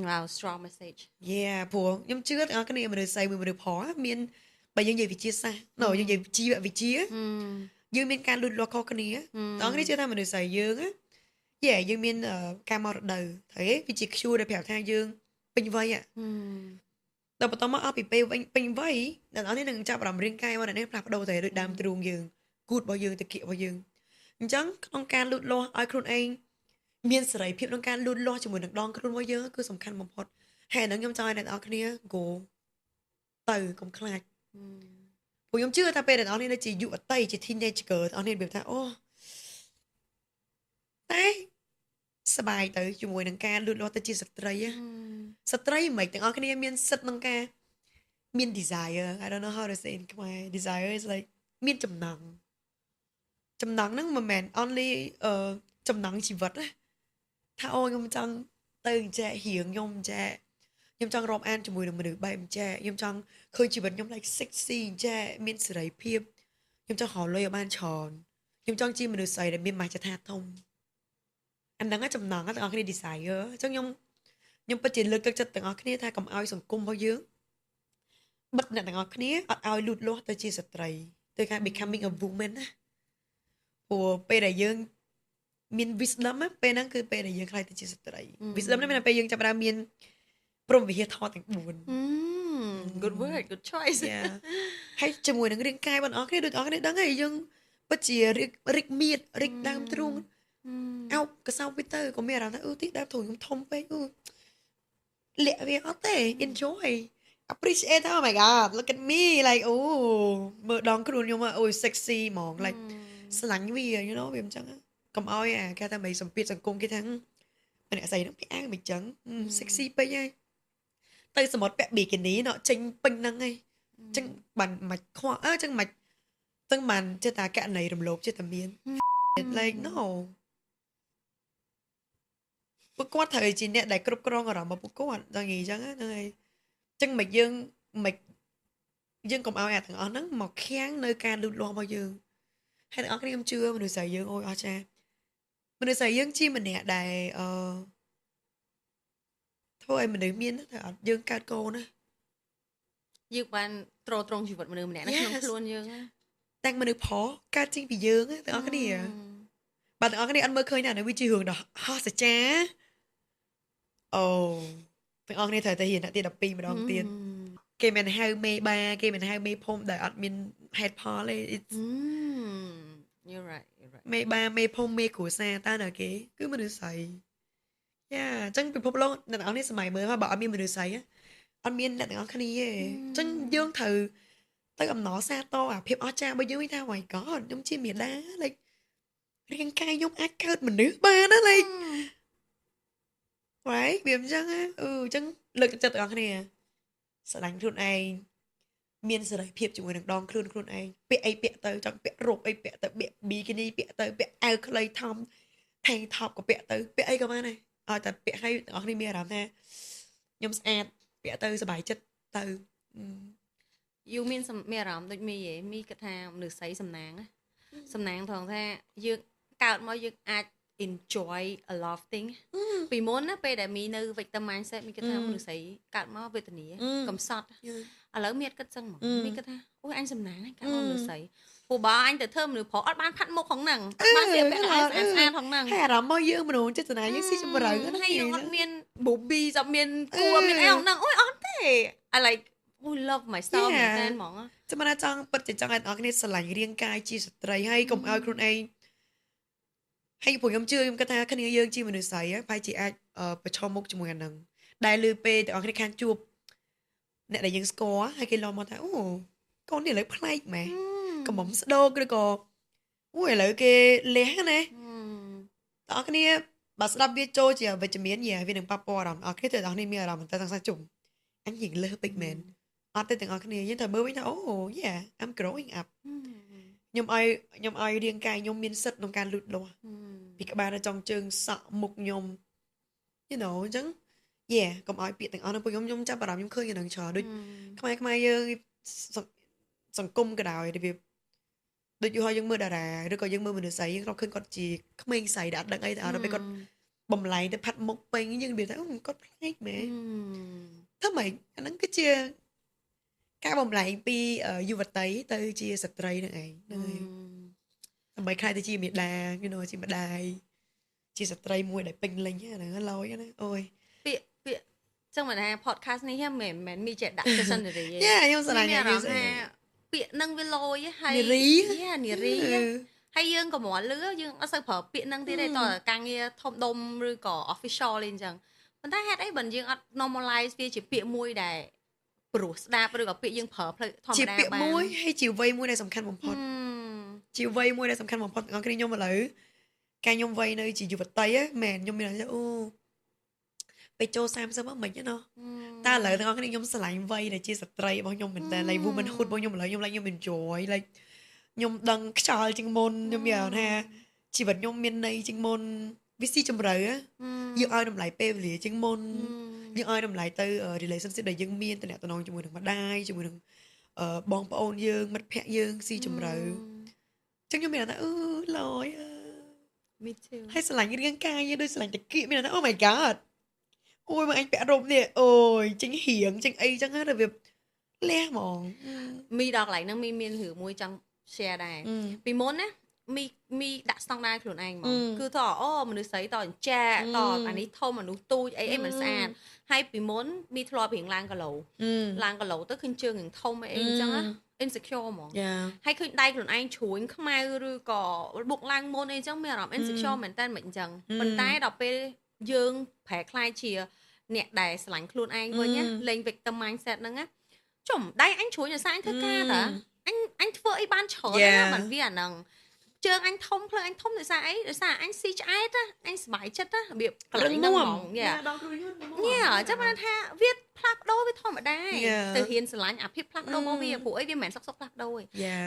wow strong message ព្រោះខ្ញុំជឿទាំងអស់គ្នាមនុស្សស្រីមនុស្សប្រុសមានបើយើងនិយាយវិទ្យាសាស្ត្រយើងនិយាយជីវវិទ្យាយើងមានការលូតលាស់ខុសគ្នាទាំងអស់គ្នាជឿថាមនុស្សស្រីយើងយើងមានការមករដូវហើយវាជា cue ដែលប្រាប់ថាយើងពេញវ័យដល់បន្តមកអស់ពីពេលពេញវ័យអ្នកនរនេះនឹងចាប់អារម្មណ៍រាងកាយរបស់អ្នកនេះផ្លាស់ប្ដូរទៅដូចដើមទ្រូងយើងគូតរបស់យើងទៅគៀករបស់យើងអញ្ចឹងក្នុងការលូតលាស់ឲ្យខ្លួនឯងមានសេរីភាពក្នុងការលូតលាស់ជាមួយនឹងដងខ្លួនរបស់យើងគឺសំខាន់បំផុតហើយនឹងខ្ញុំចង់ឲ្យអ្នកនរគ្នា go ទៅកុំខ្លាចព្រោះខ្ញុំជឿថាពេលអ្នកនរនេះជាយុវតីជា teenage girl អ្នកនរនេះប្រាប់ថាតែសบายទៅជាមួយនឹងការលូតលាស់ទៅជាស្ត្រីស្ត្រីមិនទាំងអស់គ្នាមានសិទ្ធិក្នុងការ mean desire I don't know how to say in Khmer desire is like មានចំណងហ្នឹងមិនមែន only ចំណងជីវិតណាថាអូខ្ញុំចង់ទៅអញ្ចេះរៀងខ្ញុំអញ្ចេះខ្ញុំចង់រាប់អានជាមួយនឹងមនុស្សបែបអញ្ចេះខ្ញុំចង់ឃើញជីវិតខ្ញុំ like sexy អញ្ចេះមានសេរីភាពខ្ញុំចង់រកលុយឲ្យបានច្រើនខ្ញុំចង់ជាមនុស្សស្រីដែលមានមហិច្ឆតាធំអាហ្នឹងចំណងទាំងអស់គ្នា desire អញ្ចឹងខ្ញុំពិតជាលើកទឹកចិត្តទាំងអស់គ្នាថាកុំឲ្យសង្គមរបស់យើងបិទអ្នកទាំងអស់គ្នាអត់ឲ្យលូតលាស់ទៅជាស្ត្រីទៅការ becoming a woman ណាព្រោះពេលដែលយើងមាន wisdom ពេលហ្នឹងគឺពេលដែលយើងខ្លាចទៅជាស្ត្រី wisdom ហ្នឹងមានពេលយើងចាប់ផ្ដើមមានព្រមវិហារធម៌ទាំង4 good word good choice ហើយជាមួយនឹងរាងកាយបងប្អូនគ្នាដូចបងប្អូនគ្នាដឹងហើយយើងពិតជារិចមៀតរិចដើមទ្រូងអោបកសោបវាទៅក៏មានអារម្មណ៍ថាទីដើមទ្រូងខ្ញុំធំពេកលាក់វាអត់ទេ enjoy appreciate oh my god look at me like មើលដងខ្លួនខ្ញុំអូយ sexy ហ្មង like ស្រឡាញ់វា you know វាអញ្ចឹងកុំឲ្យគេថាមិនសម្ពាធសង្គមគេថាម្នាក់ស្រីហ្នឹងពាក់អាវមិនអញ្ចឹង sexy ពេកហើយទៅសមុទ្រពាក់ bikini ណោះចេញពេញហ្នឹងហើយអញ្ចឹងបានមិនខ្វល់អញ្ចឹងមិនទាំងបានចេះតែករណីរំលោភចេះតែមាន like no ពួកគាត់ត្រូវជាអ្នកដែលគ្រប់គ្រងអារម្មណ៍របស់ពួកគាត់ដល់និយាយអញ្ចឹងហ្នឹងហើយចឹងមិនយើងកុំឲ្យអាទាំងអស់ហ្នឹងមកខាំងនៅការលូតលាស់របស់យើងហើយទាំងអស់គ្នាខ្ញុំជឿមនុស្សស្រីយើងអូយអស្ចារ្យមនុស្សស្រីយើងជាម្នាក់ដែលធ្វើឲ្យមនុស្សមានតែអត់យើងកើតកូនណាយើងបានទ្រទ្រង់ជីវិតមនុស្សម្នាក់នៅក្នុងខ្លួនយើងតែមនុស្សប្រុសកើតចេញពីយើងទាំងអស់គ្នាបាទទាំងអស់គ្នាអត់មើលឃើញណាវាជារឿងដ៏ហោះសាចាអូទាំងអស់គ្នាត្រូវតែហ៊ានទី12ម្ដងទៀតគេមិនហៅមេបាគេមិនហៅមេភូមិដែលអត់មានហេតុផលទេ you're right មេបាមេភូមិមេគ្រួសារតើណាគេគឺមនុស្សស្រីយ៉ាអញ្ចឹងពិភពលោកអ្នកទាំងអស់នេះសម័យមើលមកបើអត់មានមនុស្សស្រីអត់មានអ្នកទាំងអស់គ្នាទេអញ្ចឹងយើងត្រូវទៅអំណរសាទរអាភាពអស្ចារ្យរបស់យើងថា my god ខ្ញុំជាមេដា like រាងកាយខ្ញុំអាចកើតមនុស្សបានណា like right វាអញ្ចឹងអញ្ចឹងលើកទឹកចិត្តទាំងអស់គ្នាស្រឡាញ់ខ្លួនឯងមានសេរីភាពជាមួយនឹងដងខ្លួនឯងពាក់អីពាក់ទៅចង់ពាក់រ៉ូបអីពាក់ទៅពាក់ bikini ពាក់ទៅពាក់អាវខ្លីធំ tank top ក៏ពាក់ទៅពាក់អីក៏បានដែរឲ្យតែពាក់ឲ្យទាំងអស់គ្នាមានអារម្មណ៍ថាខ្ញុំស្អាតពាក់ទៅសប្បាយចិត្តទៅយូមានអារម្មណ៍ដូចមីគិតថាមនុស្សស្រីសំណាងថងថាយើងកើតមកយើងអាច enjoy a lot of thing ពីមុនណាពេលដែលមីនៅ victim mindset មីគិតថាមនុស្សស្រីកើតមកវេទនាកំសត់ឥឡូវមីអត់គិតចឹងហ្មងមីគិតថាអូយអញសំណាងកើតមកមនុស្សស្រីព្រោះបើអញទៅធ្វើមនុស្សប្រុសអត់បានផាត់មុខក្នុងហ្នឹងអត់បានជាពាក់ស្អាតក្នុងហ្នឹងហើយអារម្មណ៍មកយើងមនុស្សចេតនាយើងស៊ីជម្រៅហ្នឹងហើយយើងអត់មាន booby អត់មានគួរមានអីក្នុងហ្នឹងអូយអត់ទេ I like love myself មែនតើហ្មងចាំមិនចង់ពិតជាចង់ឲ្យអ្នកគ្នាស្រឡាញ់រាងកាយជាស្ត្រីហើយកុំឲ្យខ្លួនឯងហើយពួកខ្ញុំជឿខ្ញុំគិតថាគ្នាយើងជាមនុស្សស្រីប្រហែលជាអាចប្រឈមមុខជាមួយអាហ្នឹងដែលលើពេលទាំងអស់គ្នាខានជួបអ្នកដែលយើងស្គាល់ហើយគេឡំមកថាអូកូននេះឥឡូវប្លែកម៉ែកំមុំស្ដោកឬក៏អូឥឡូវគេលះណាទាំងអស់គ្នាបើស្ដាប់វាចូលជាវិជ្ជមានវានឹងប៉ះពាល់អារម្មណ៍អស់គ្នាទាំងអស់គ្នាមានអារម្មណ៍តែទាំងសាជុំអញយើងលើសពេកមែនអត់ទេទាំងអស់គ្នាយើងត្រូវមើលវិញថាអូ yeah I'm growing up ខ្ញុំឲ្យរាងកាយខ្ញុំមានសិទ្ធិក្នុងការលូតលាស់ពីក្បាលដល់ចុងជើងសក់មុខខ្ញុំ you know អញ្ចឹង yeah កុំឲ្យពាក្យទាំងអស់ហ្នឹងពួកខ្ញុំចាប់អារម្មណ៍ខ្ញុំឃើញយ៉ាងច្រើនដូចខ្មែរយើងសង្គមក៏ដោយរបៀបដូចយូរហើយយើងមើលតារាឬក៏យើងមើលមនុស្សស្រីយើងឃើញគាត់ជាក្មេងស្រីដែលអត់ដឹងអីតែដល់ពេលគាត់បំលែងទៅផាត់មុខពេញយើងនិយាយថាគាត់ប្លែកមែនធ្វើម៉េចអាហ្នឹងគឺជាការបំលែងពីយុវតីទៅជាស្ត្រីនឹងឯងហ្នឹងហើយដើម្បីខ្លាយទៅជាមេដា you know ជាម្ដាយជាស្ត្រីមួយដែលពេញលេញហ្នឹងឡយណាអូយពាក្យចឹងមកថា podcast នេះមិនមែនមីចេះដាក់ sessionary ទេខ្ញុំស្រឡាញ់ថាពាក្យហ្នឹងវាលយហើយនារីហើយយើងក៏មកលឺយើងអត់សូវប្រើពាក្យហ្នឹងទៀតទេតើការងារធំដុំឬក៏ official អីចឹងប៉ុន្តែហេតុអីបើយើងអត់ normalize វាជាពាក្យមួយដែលព្រោះស្ដាប់ឬក៏ពាក្យយើងប្រើផ្លូវធម្មតាបានជាពាក្យមួយហើយជាវ័យមួយដែលសំខាន់បំផុតជាវ័យមួយដែលសំខាន់បំផុតបងប្អូនខ្ញុំឥឡូវកាលខ្ញុំវ័យនៅជាយុវតីមែនខ្ញុំមានថាអូ ไปโจ30មកមិនណោះតែឥឡូវទាំងអស់គ្នាខ្ញុំស្រឡាញ់វ័យដែលជាស្ត្រីរបស់ខ្ញុំមែនតើ like womanhood របស់ខ្ញុំឥឡូវខ្ញុំ like ខ្ញុំ enjoy like ខ្ញុំដឹងខ្យល់ជាងមុនខ្ញុំមានអារម្មណ៍ថាជីវិតខ្ញុំមានន័យជាងមុនវាស៊ីជម្រៅយើងឲ្យតម្លៃពេលវេលាជាងមុនយើងឲ្យតម្លៃទៅ relationship ដែលយើងមានតំណែងជាមួយនឹងម្ដាយជាមួយនឹងបងប្អូនយើងមិត្តភក្តិយើងស៊ីជម្រៅចឹងខ្ញុំមានអារម្មណ៍ថាឡយMe too ហើយស្រឡាញ់រាងកាយយើងដូចស្រឡាញ់តាគៀកមានអារម្មណ៍ Oh my god អូយមកអញពាក់រ៉ូបនេះអូយចេញហៀងចេញអីចឹងទៅវាលះហ្មងមីដល់កន្លែងហ្នឹងមីមានរឿងមួយចង់ share ដែរពីមុនណាមីដាក់ស្តង់ដារខ្លួនឯងហ្មងគឺថាអូមនុស្សស្រីតអញ្ចាតអានេះធំមនុស្សទូចអីមិនស្អាតហើយពីមុនមីធ្លាប់រៀងឡើងគីឡូទៅឃើញជើងរៀងធំអីអញ្ចឹងណា insecure ហ្មងហើយឃើញដៃខ្លួនឯងជ្រួញខ្មៅឬក៏បុកឡើងមុនអីអញ្ចឹងមានអារម្មណ៍ insecure មែនតើមិនអញ្ចឹងប៉ុន្តែដល់ពេលយើងប្រែคล้ายជាអ្នកដែលស្រឡាញ់ខ្លួនឯងវិញណាលេង victim mindset ហ្នឹងណាចំដៃអញជ្រួញឲ្យសាអញធ្វើការតាអញធ្វើអីបានច្រើនណាមិនវាអាហ្នឹងជើងអញធំភ្លើងអញធំដោយសារអីដោយសារអញស៊ីឆ្អែតអញសប្បាយចិត្តណារបៀបកន្លែងហ្នឹងហ្មងដល់គ្រូយន្តចាំបានថាវាផ្លាស់ប្ដូរវាធម្មតាទៅហ៊ានស្រឡាញ់អាភាពផ្លាស់ប្ដូរមកវាព្រោះអីវាមិនមែនសុកផ្លាស់ប្ដូរទេ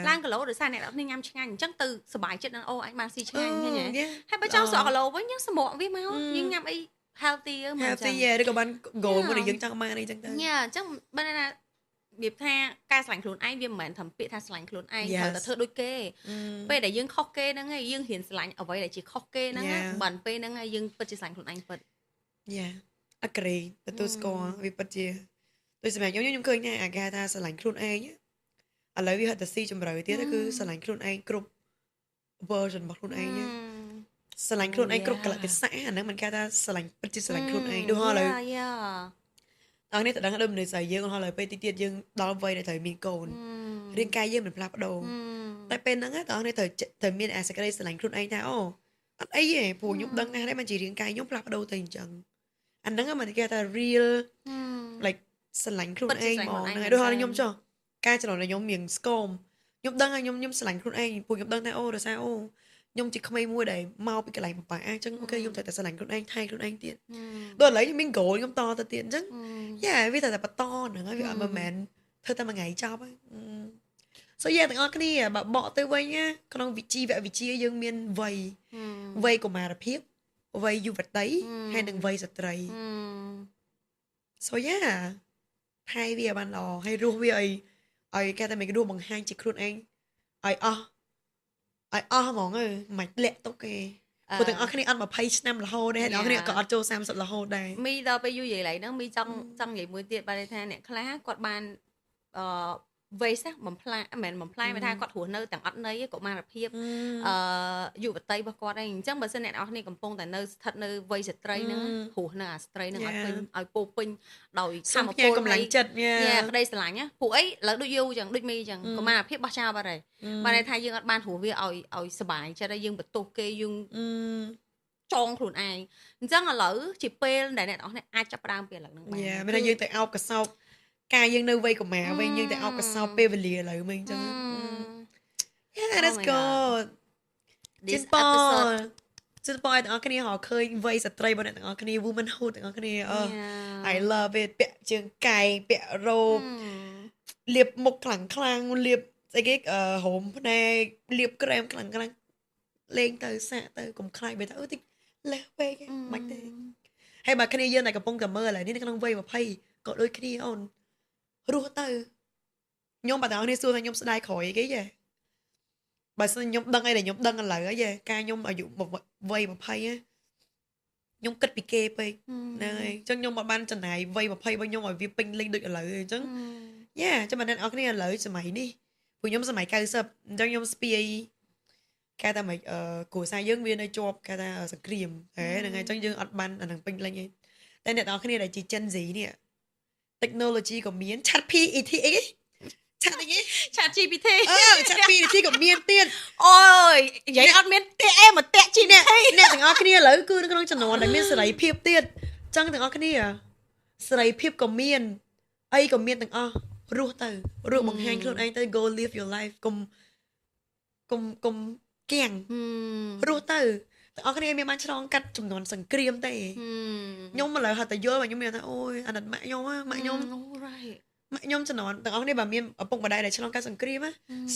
ឡើងគីឡូដោយសារអ្នកនរគ្នាញ៉ាំឆ្ងាញ់អញ្ចឹងទៅសប្បាយចិត្តអូអញបានស៊ីឆ្ងាញ់ឃើញទេហើយបើចង់ស្រកគីឡូវិញយើងសម្រក់វាមកយើងញ៉ាំអី healthy មកចឹង healthy ឬក៏បាន goal មួយដែលយើងចង់បានអីចឹងទៅអញ្ចឹងបានថាវាថាការស្រឡាញ់ខ្លួនឯងវាមិនមែនត្រឹមពាក្យថាស្រឡាញ់ខ្លួនឯងត្រូវតែធ្វើដូចគេពេលដែលយើងខុសគេហ្នឹងឯងយើងរៀនស្រឡាញ់អ្វីដែលជាខុសគេហ្នឹងបានពេលហ្នឹងឯងយើងពិតជាស្រឡាញ់ខ្លួនឯងពិត agree ទទួលស្គាល់វាពិតជាដូចសម្រាប់ខ្ញុំឃើញថាអាការថាស្រឡាញ់ខ្លួនឯងឥឡូវវាហត់តែស៊ីជម្រៅទៀតគឺស្រឡាញ់ខ្លួនឯងគ្រប់ version របស់ខ្លួនឯងស្រឡាញ់ខ្លួនឯងគ្រប់កលៈទេសៈអាហ្នឹងមិនគេថាស្រឡាញ់ពិតជាស្រឡាញ់ខ្លួនឯងដូចឥឡូវអរនេះតើដឹងដូចមនុស្សស្រីយើងឥឡូវពេលតិចទៀតយើងដល់វ័យដែលត្រូវមានកូនរាងកាយយើងមិនផ្លាស់ប្ដូរតែពេលហ្នឹងតើនេះត្រូវមានអាសក្តិស្រឡាញ់ខ្លួនឯងថាអូអត់អីទេព្រោះខ្ញុំដឹងណាស់ដែរមិនជារាងកាយខ្ញុំផ្លាស់ប្ដូរទៅអញ្ចឹងអាហ្នឹងមិនគេថា real like ស្រឡាញ់ខ្លួនឯងហ្មងហ្នឹងហើយដូចខ្ញុំចុះការច្រឡំរបស់ខ្ញុំមានស្គមខ្ញុំដឹងថាខ្ញុំស្រឡាញ់ខ្លួនឯងព្រោះខ្ញុំដឹងថាអូដោយសារអូខ្ញុំជាក្មេងមួយដែលមកពីកន្លែងបបាអញ្ចឹងអូខេខ្ញុំត្រូវតែស្រឡាញ់ខ្លួនឯងថែខ្លួនឯងទៀតដល់ឥឡូវខ្ញុំមាន goal ខ្ញុំតទៅទៀតអញ្ចឹងវាត្រូវតែបន្តហ្នឹងហើយវាអត់មែនធ្វើតែមួយថ្ងៃចប់ហើយSo ទាំងអស់គ្នាបើបកទៅវិញក្នុងវិជ្ជាយើងមានវ័យកុមារភាពវ័យយុវតីហើយនិងវ័យស្ត្រី So ថែវាបានល្អហើយរស់វាឲ្យគេតែមិនរស់បង្ហាញជាខ្លួនឯងឲ្យអស់ហ្មងមិនលាក់ទុកទេព្រោះទាំងអស់គ្នាអត់20ឆ្នាំរហូតដែរទាំងអស់គ្នាក៏អត់ចូល30រហូតដែរមីដល់ពេលយូរនិយាយឡើងហ្នឹងមីចង់និយាយមួយទៀតបានថាអ្នកខ្លះគាត់បានវ័យបំផ្លាញមិនមែនបំផ្លាញmàថាគាត់រស់នៅទាំងអត់ន័យកុមារភាពយុវតីរបស់គាត់ឯងអញ្ចឹងបើសិនអ្នកនរគ្នាកំពុងតែនៅស្ថិតនៅវ័យស្ត្រីហ្នឹងរស់នៅអាស្ត្រីហ្នឹងអត់ពេញឲ្យពោពេញដោយធម៌ពលកម្លាំងចិត្តក្តីស្រឡាញ់ណាពួកអីឥឡូវដូចយូរអញ្ចឹងដូចមីអញ្ចឹងកុមារភាពបោះចោលបាត់ហើយបានន័យថាយើងអត់បានរស់វាឲ្យសុបាយចិត្តហើយយើងបន្ទោសគេយើងចងខ្លួនឯងអញ្ចឹងឥឡូវជាពេលដែលអ្នកនរគ្នាអាចចាប់ផ្ដើមពីឥឡូវហ្នឹងបានមានតែយើងទៅអោបកសោបការយើងនៅវ័យកុមារវិញយើងតែអោបកសោបពេលវេលាឥឡូវមិញអញ្ចឹងlet's go this episode ជិតបងទាំងអស់គ្នាហៅឃើញវ័យស្ត្រីរបស់អ្នកទាំងអស់គ្នា womanhood ទាំងអស់គ្នា I love it ពាក់ជើងកែងពាក់រ៉ូបលាបមុខខ្លាំងលាបស្អីគេហូមភ្នែកលាបក្រែមខ្លាំងលេងទៅសាក់ទៅកុំខ្លាចបើថាតិចលេះពេកមិនទេហើយបើគ្នាយើងតែកំពុងតែមើលឥឡូវនេះនៅក្នុងវ័យ20ក៏ដូចគ្នាអូនរស់ទៅខ្ញុំបើតើអ្នកសួរថាខ្ញុំស្ដាយក្រោយអីគេទេបើសិនខ្ញុំដឹងអីដែលខ្ញុំដឹងឥឡូវហើយការខ្ញុំអាយុវ័យ20ខ្ញុំគិតពីគេពេកហ្នឹងហើយអញ្ចឹងខ្ញុំអត់បានចំណាយវ័យ20របស់ខ្ញុំឲ្យវាពេញលេញដូចឥឡូវអញ្ចឹងចាំបើអ្នកនរគ្នាឥឡូវសម័យនេះព្រោះខ្ញុំសម័យ90អញ្ចឹងខ្ញុំស្ពាយគេថាមិនគ្រួសារយើងវានៅជាប់គេថាសង្គ្រាមហ្នឹងហើយអញ្ចឹងយើងអត់បានអានឹងពេញលេញទេតែអ្នកនរគ្នាដែលជា Gen Z នេះ technology ក៏មាន chat PET អីគេ chat GPT chat PET ក៏មានទៀតអូយនិយាយអត់មានទេអេមកតាក់ GPT អ្នកទាំងអស់គ្នាឥឡូវគឺនៅក្នុងចំនួនដែលមានសេរីភាពទៀតអញ្ចឹងទាំងអស់គ្នាសេរីភាពក៏មានអីក៏មានទាំងអស់រស់ទៅរស់បង្ហាញខ្លួនឯងទៅ go live your life កុំគៀងរស់ទៅ ទាំងអស់គ្នាមានបានឆ្លងកាត់ចំនួនសង្គ្រាមទេខ្ញុំមកលើហត់តែយល់មកខ្ញុំមានថាអូយអាណិតម៉ាក់ខ្ញុំម៉ាក់ខ្ញុំម៉ាក់ខ្ញុំចំនួនទាំងអស់គ្នាបើមានឪពុកម្ដាយដែលឆ្លងកាត់សង្គ្រាម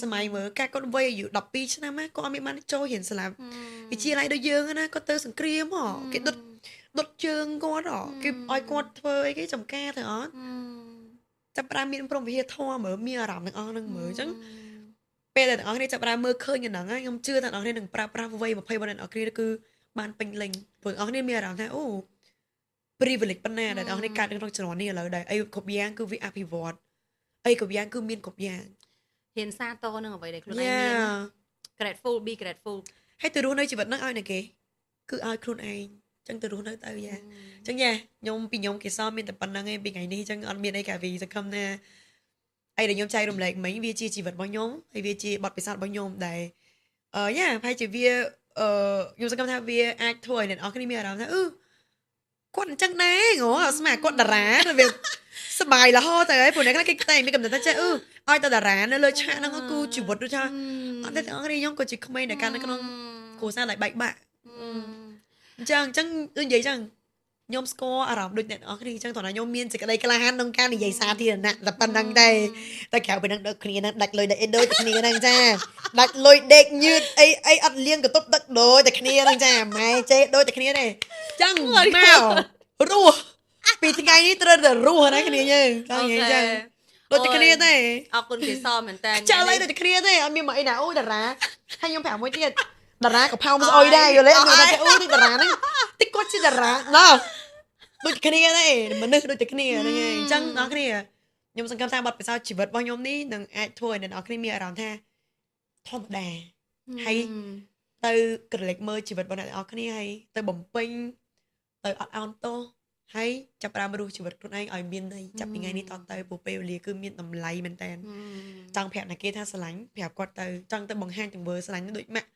សម័យមើលកាគាត់វ័យអាយុ12ឆ្នាំគាត់អត់មានបានចូលរៀនសាលាវិទ្យាល័យដូចយើងណាគាត់ទៅសង្គ្រាមគេដុតជើងគាត់គេឲ្យគាត់ធ្វើអីគេចំការទៅអត់ចាប់ផ្ដើមមានព្រមវិហារធម៌មើលមានអារម្មណ៍ទាំងអស់ហ្នឹងមើលអញ្ចឹងពេលដែលទាំងអស់គ្នាចាប់ផ្ដើមមើលឃើញយ៉ាងហ្នឹងខ្ញុំជឿថាទាំងអស់គ្នានឹងប្រើប្រាស់វ័យ20របស់អ្នកនរគ្នាគឺបានពេញលេញព្រោះទាំងអស់គ្នាមានអារម្មណ៍ថាអូ privilege ប៉ុណ្ណាដែលទាំងអស់គ្នាកើតក្នុងជំនាន់នេះឥឡូវដែរអីគ្រប់យ៉ាងគឺវាអភិវឌ្ឍអីគ្រប់យ៉ាងគឺមានគ្រប់យ៉ាងហ៊ានសាទរនឹងអ្វីដែលខ្លួនឯងមាន grateful be grateful ហើយទៅរស់នៅជីវិតហ្នឹងឲ្យអ្នកគេគឺឲ្យខ្លួនឯងចឹងទៅរស់នៅទៅយ៉ាចឹងយ៉ាខ្ញុំគេសមានតែប៉ុណ្្នឹងឯងពីថ្ងៃនេះចឹងអត់មានអីកាវីសង្ឃឹមណាអីដែលខ្ញុំចែករំលែកមិញវាជាជីវិតរបស់ខ្ញុំហើយវាជាបទពិសោធន៍របស់ខ្ញុំដែលយ៉ាហើយជាវាខ្ញុំសង្ឃឹមថាវាអាចធ្វើឲ្យអ្នកនរគ្នាមានអារម្មណ៍ថាគាត់អញ្ចឹងដែរងស្មាគាត់តារាវាសบายរហូតទៅហើយព្រោះអ្នកខ្លះគេតែមានកំណត់ថាចេះឲ្យទៅតារានៅលើឆាកហ្នឹងគឺជីវិតដូចថាអត់តែអ្នកនរគ្នាខ្ញុំក៏ជាក្មេងដែលកាន់នៅក្នុងគ្រួសារដែលបែកបាក់អញ្ចឹងដូចនិយាយចឹងខ្ញុំស្គាល់អារម្មណ៍ដូចអ្នកនរគ្នាអញ្ចឹងតោះខ្ញុំមានសេចក្តីក្លាហានក្នុងការនិយាយសាធារណៈតែប៉ុណ្្នឹងតែក្រៅពីហ្នឹងដូចគ្នាហ្នឹងដាច់លុយដូចដូចគ្នាហ្នឹងចាដាច់លុយដេកញឿតអីអត់លៀងកតុបដឹកដូចតែគ្នាហ្នឹងចាម៉ែចេដូចតែគ្នាទេចឹងមករស់ពីថ្ងៃនេះត្រូវតែរស់ណាគ្នាយើងតែនិយាយចឹងដូចតែគ្នាទេអរគុណគេសមែនតើចាស់ឡើយដូចតែគ្នាទេអត់មានមកអីណាអូតារាហើយខ្ញុំប្រាប់មួយទៀតតារាក៏ផោមស្អុយដែរយល់ទេខ្ញុំថាអូទីតារាហ្នឹងតិចគាត់ជាតារាណោះដូចគ្នាទេមនុស្សដូចតែគ្នាហ្នឹងឯងអញ្ចឹងអ្នកគ្នាខ្ញុំសង្ឃឹមថាបទពិសោធន៍ជីវិតរបស់ខ្ញុំនេះនឹងអាចធ្វើឲ្យអ្នកនរគ្នាមានអារម្មណ៍ថាធម្មតាហើយទៅក្រឡេកមើលជីវិតរបស់អ្នកនរគ្នាហើយទៅបំពេញទៅអត់អោនទោសហើយចាប់ផ្ដើមរស់ជីវិតខ្លួនឯងឲ្យមានន័យចាប់ពីថ្ងៃនេះតទៅព្រោះពេលវេលាគឺមានតម្លៃមែនតើចង់ប្រាប់អ្នកគេថាស្រឡាញ់ប្រាប់គាត់ទៅចង់ទៅបង្ហាញទង្វើស្រឡាញ់ដូចម៉ាក់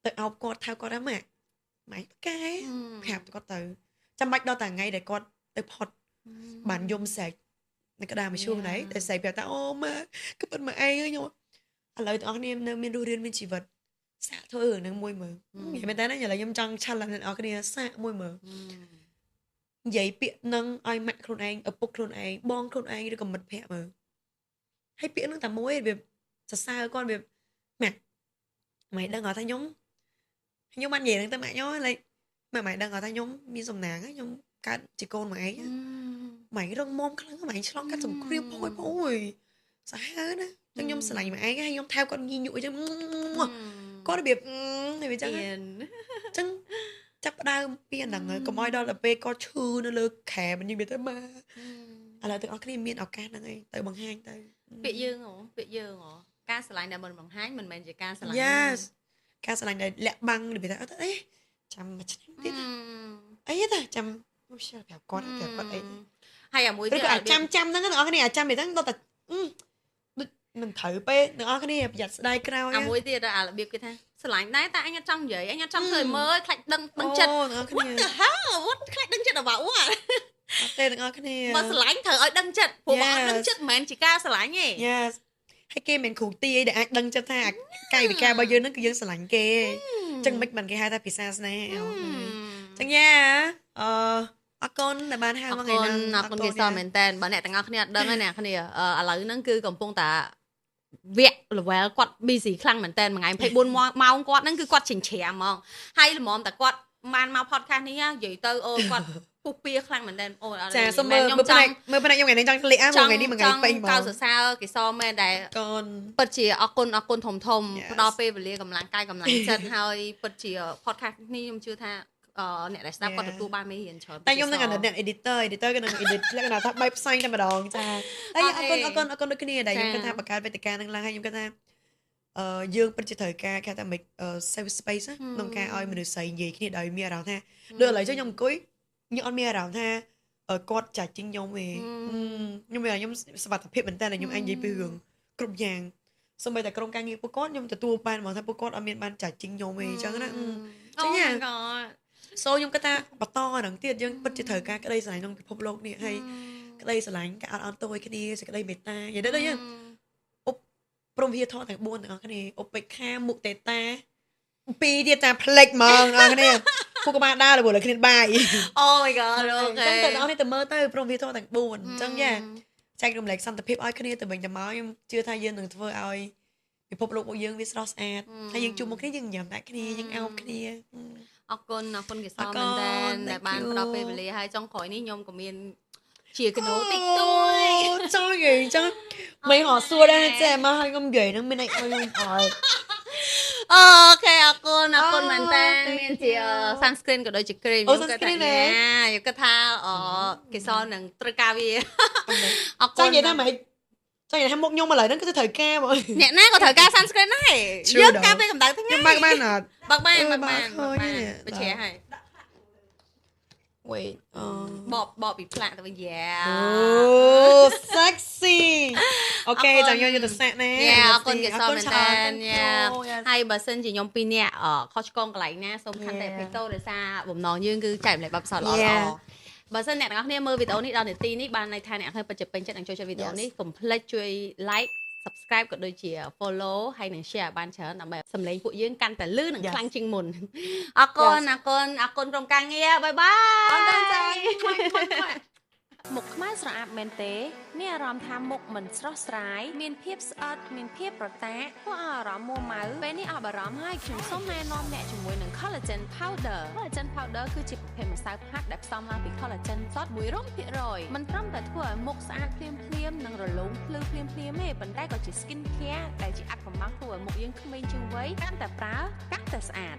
ទៅអោបគាត់ថៅគាត់ណាម៉ាក់កែប្រាប់គាត់ទៅចាំបាច់ដល់តែថ្ងៃដែលគាត់ទៅផុតបានយំស្រែកនៅក្តារមឈូសណៃតែស្រែកប្រាប់ថាអូម៉ាគឺពិតមកឯងខ្ញុំឥឡូវទាំងអស់គ្នានៅមានរស់រៀនមានជីវិតសាកធ្វើរឿងហ្នឹងមួយមើលនិយាយមែនតើណាឥឡូវខ្ញុំចង់ឆាល់អ្នកនរគ្នាសាកមួយមើលនិយាយពាក្យនឹងឲ្យម៉ាក់ខ្លួនឯងឪពុកខ្លួនឯងបងខ្លួនឯងឬក៏មិត្តភក្តិមើលហើយពាក្យនឹងតែមួយវាសរសើរគាត់វាម៉ាក់ម៉ែដឹងអត់ថាខ្ញុំបាននិយាយហ្នឹងទៅម៉ាក់ខ្ញុំឡើយម៉ែដឹងអត់ថាខ្ញុំមានសំណាងខ្ញុំកើតជាកូនម៉ែឯងម៉ែរងមុំខ្លាំងម៉ែឆ្លងកាត់សង្គ្រាមអូយសាហាវណាចឹងខ្ញុំស្រឡាញ់ម៉ែឯងហើយខ្ញុំថែគាត់ញីញក់អញ្ចឹងគាត់របៀបវាចឹងចឹងចាប់ផ្ដើមពីហ្នឹងកុំឲ្យដល់ទៅពេលគាត់ឈឺនៅលើខែមិននិយាយទៅម៉ាឥឡូវទាំងអស់គ្នាមានឱកាសហ្នឹងឯងទៅបង្ហាញទៅពាក្យយើងការស្រឡាញ់ដែលមិនបង្ហាញមិនមែនជាការស្រឡាញ់ Yes ការស្រឡាញ់ដែលលាក់បាំងនិយាយថាអីចាំមួយឆ្នាំទៀតអីទេចាំប្រាប់គាត់អីហើយអាមួយទៀតចាំហ្នឹងទាំងអស់គ្នាចាំមិនហ្នឹងដល់តែដូចមិនត្រូវពេកទាំងអស់គ្នាប្រយ័ត្នស្ដាយក្រោយអាមួយទៀតអារបៀបគេថាស្រឡាញ់ដែរតែអញអត់ចង់និយាយអញអត់ចង់ធ្វើឲ្យមើលខ្លាចដឹងចិត្តWhat the hell What ខ្លាចដឹងចិត្តអ្វីអត់ទេទាំងអស់គ្នាបើស្រឡាញ់ត្រូវឲ្យដឹងចិត្តព្រោះបើអត់ដឹងចិត្តមិនមែនជាការស្រឡាញ់ទេ Yes ហើយគេមិនគ្រូទីអីដែលអាចដឹងចិត្តថាកាយវិការរបស់យើងហ្នឹងគឺយើងស្រឡាញ់គេអញ្ចឹងមិនគេហៅថាភាសាស្នេហ៍អញ្ចឹងយ៉ាអរគុណដែលបានហៅមកថ្ងៃហ្នឹងអរគុណគេសមែនតើបើអ្នកទាំងអស់គ្នាអត់ដឹងទេអ្នកគ្នាឥឡូវហ្នឹងគឺកំពុងតែវគ្គ level គាត់ busy ខ្លាំងមែនតើមួយថ្ងៃ24ម៉ោងគាត់ហ្នឹងគឺគាត់ចិញ្ច្រាំហ្មងហើយល្មមតែគាត់បានមក podcast នេះនិយាយទៅអូគាត់ពុះពៀខ្លាំងមែនតើអូចាសុំមើលផ្នែកខ្ញុំថ្ងៃនេះចង់លេខថ្ងៃនេះមួយថ្ងៃពេញហ្មងកោសរសើរគេសមែនដែលកូនពិតជាអរគុណធំផ្ដល់ពេលវេលាកម្លាំងកាយកម្លាំងចិត្តហើយពិតជា podcast នេះខ្ញុំជឿថាអ្នកដែលស្ដាប់គាត់ទទួលបានមេរៀនច្រើនតែខ្ញុំនឹងអ្នក editor ក៏នឹង edit លក្ខណៈថាបែបផ្សាយតែម្ដងចាហើយអរគុណដូចគ្នាដែលខ្ញុំគិតថាបង្កើតវេទិកានឹងឡើងហើយខ្ញុំគិតថាយើងពិតជាត្រូវការគេថា make safe space ក្នុងការឲ្យមនុស្សស្រីនិយាយគ្នាដោយមានអារម្មណ៍ថាដូចឥឡូវខ្ញុំអង្គុយខ្ញុំអត់មានអារម្មណ៍ថាគាត់ចាច់ជាងខ្ញុំទេខ្ញុំមានខ្ញុំសុខភាពមែនតើខ្ញុំអាចនិយាយពីរឿងគ្រប់យ៉ាងសូម្បីតែក្រុមការងារពួកគាត់ខ្ញុំទទួលបានមកថាពួកគាត់អត់មានបានចាច់ជាងខ្ញុំទេអញ្ចឹងណាអូ my god សូខ្ញុំគិតថាបន្តហ្នឹងទៀតយើងពិតជាត្រូវការក្តីស្រឡាញ់ក្នុងពិភពលោកនេះហើយក្តីស្រឡាញ់ការអត់អន់ទោសឲ្យគ្នាសេចក្តីមេត្តានិយាយទៅយើងព្រមវិហារធម៌ទាំង4ទាំងអស់គ្នាឧបេក្ខាមុទិតា ពីទៀតតាផ្លេចហ្មងបងគ្នាពួកកបាដើរលើគ្នាបាយ Oh my god អូខេ ចឹងទៅដល់នេះទៅមើលទៅព្រមវាធម៌ទាំង4អញ្ចឹងយ៉ាចែករំលែកសន្តិភាពឲ្យគ្នាទៅវិញទៅមកខ្ញុំជឿថាយើងនឹងធ្វើឲ្យពិភពលោករបស់យើងវាស្រស់ស្អាតហើយយើងជួបមុខគ្នាយើងញ៉ាំដាក់គ្នាយើងអោបគ្នាអរគុណកេសរមែនតើដែលបានផ្ដល់ពេលវេលាឲ្យចុងក្រោយនេះខ្ញុំក៏មានជាកណូតិចតួចចង់និយាយចឹងមិនហោះសួរដែរចេះមកឲ្យខ្ញុំនិយាយហ្នឹងមានអីឲ្យខ្ញុំអត់អូខេអរគុណមែនតើមានជា sunscreen ក៏ដូចជា cream ខ្ញុំគាត់ថាខ្ញុំគាត់ថាកេសរនឹងត្រូវការវាអរគុណចង់និយាយថាម៉េចចង់និយាយថាមុខខ្ញុំឥឡូវហ្នឹងគឺត្រូវការបងអ្នកណាក៏ត្រូវការ sunscreen ដែរយើងការពេលកម្ដៅថ្ងៃខ្ញុំបើកបានអត់បើកបានបញ្ជាឲ្យwait បបពីផ្លាកទៅវិញយ៉ាអូ sexy អូខេចាំយកទៅសាក់ណាអរគុណកេសរមែនតើហើយបើសិនជាខ្ញុំ2នាក់ខុសឆ្គងកន្លែងណាសូមខន្តីអភ័យទោសដោយសារបំណងយើងគឺចែករំលែកបទពិសោធន៍ល្អបើសិនអ្នកទាំងអស់គ្នាមើលវីដេអូនេះដល់នាទីនេះបានន័យថាអ្នកទាំងពិតជាពេញចិត្តនឹងចូលចិត្តវីដេអូនេះកុំភ្លេចជួយ like subscribe ក៏ដូចជា follow ហើយនឹង share បានច្រើនដើម្បីសម្លេងពួកយើងកាន់តែលឺនិងខ្លាំងជាងមុនអរគុណក្រុមការងារបាយបាយអរគុណចា៎មុខខ្មែរស្រអាប់មែនទេមានអារម្មណ៍ថាមុខមិនស្រស់ស្រាយមានភាពស្អិតមានភាពប្រតាក់ធ្វើឲ្យអារម្មណ៍មួម៉ៅពេលនេះអបអារម្មណ៍ហើយខ្ញុំសូមណែនាំអ្នកជាមួយនឹង collagen powder គឺជាប្រភេទម្សៅផាត់ដែលផ្សំឡើងពី collagen សុទ្ធ100%មិនត្រឹមតែធ្វើឲ្យមុខស្អាតភ្លាមនិងរលោងភ្លឺភ្លាមទេប៉ុន្តែក៏ជា skin care ដែលជាអាថ៌កំបាំងធ្វើឲ្យមុខយើងក្មេងជាងវ័យកាន់តែប្រើកាន់តែស្អាត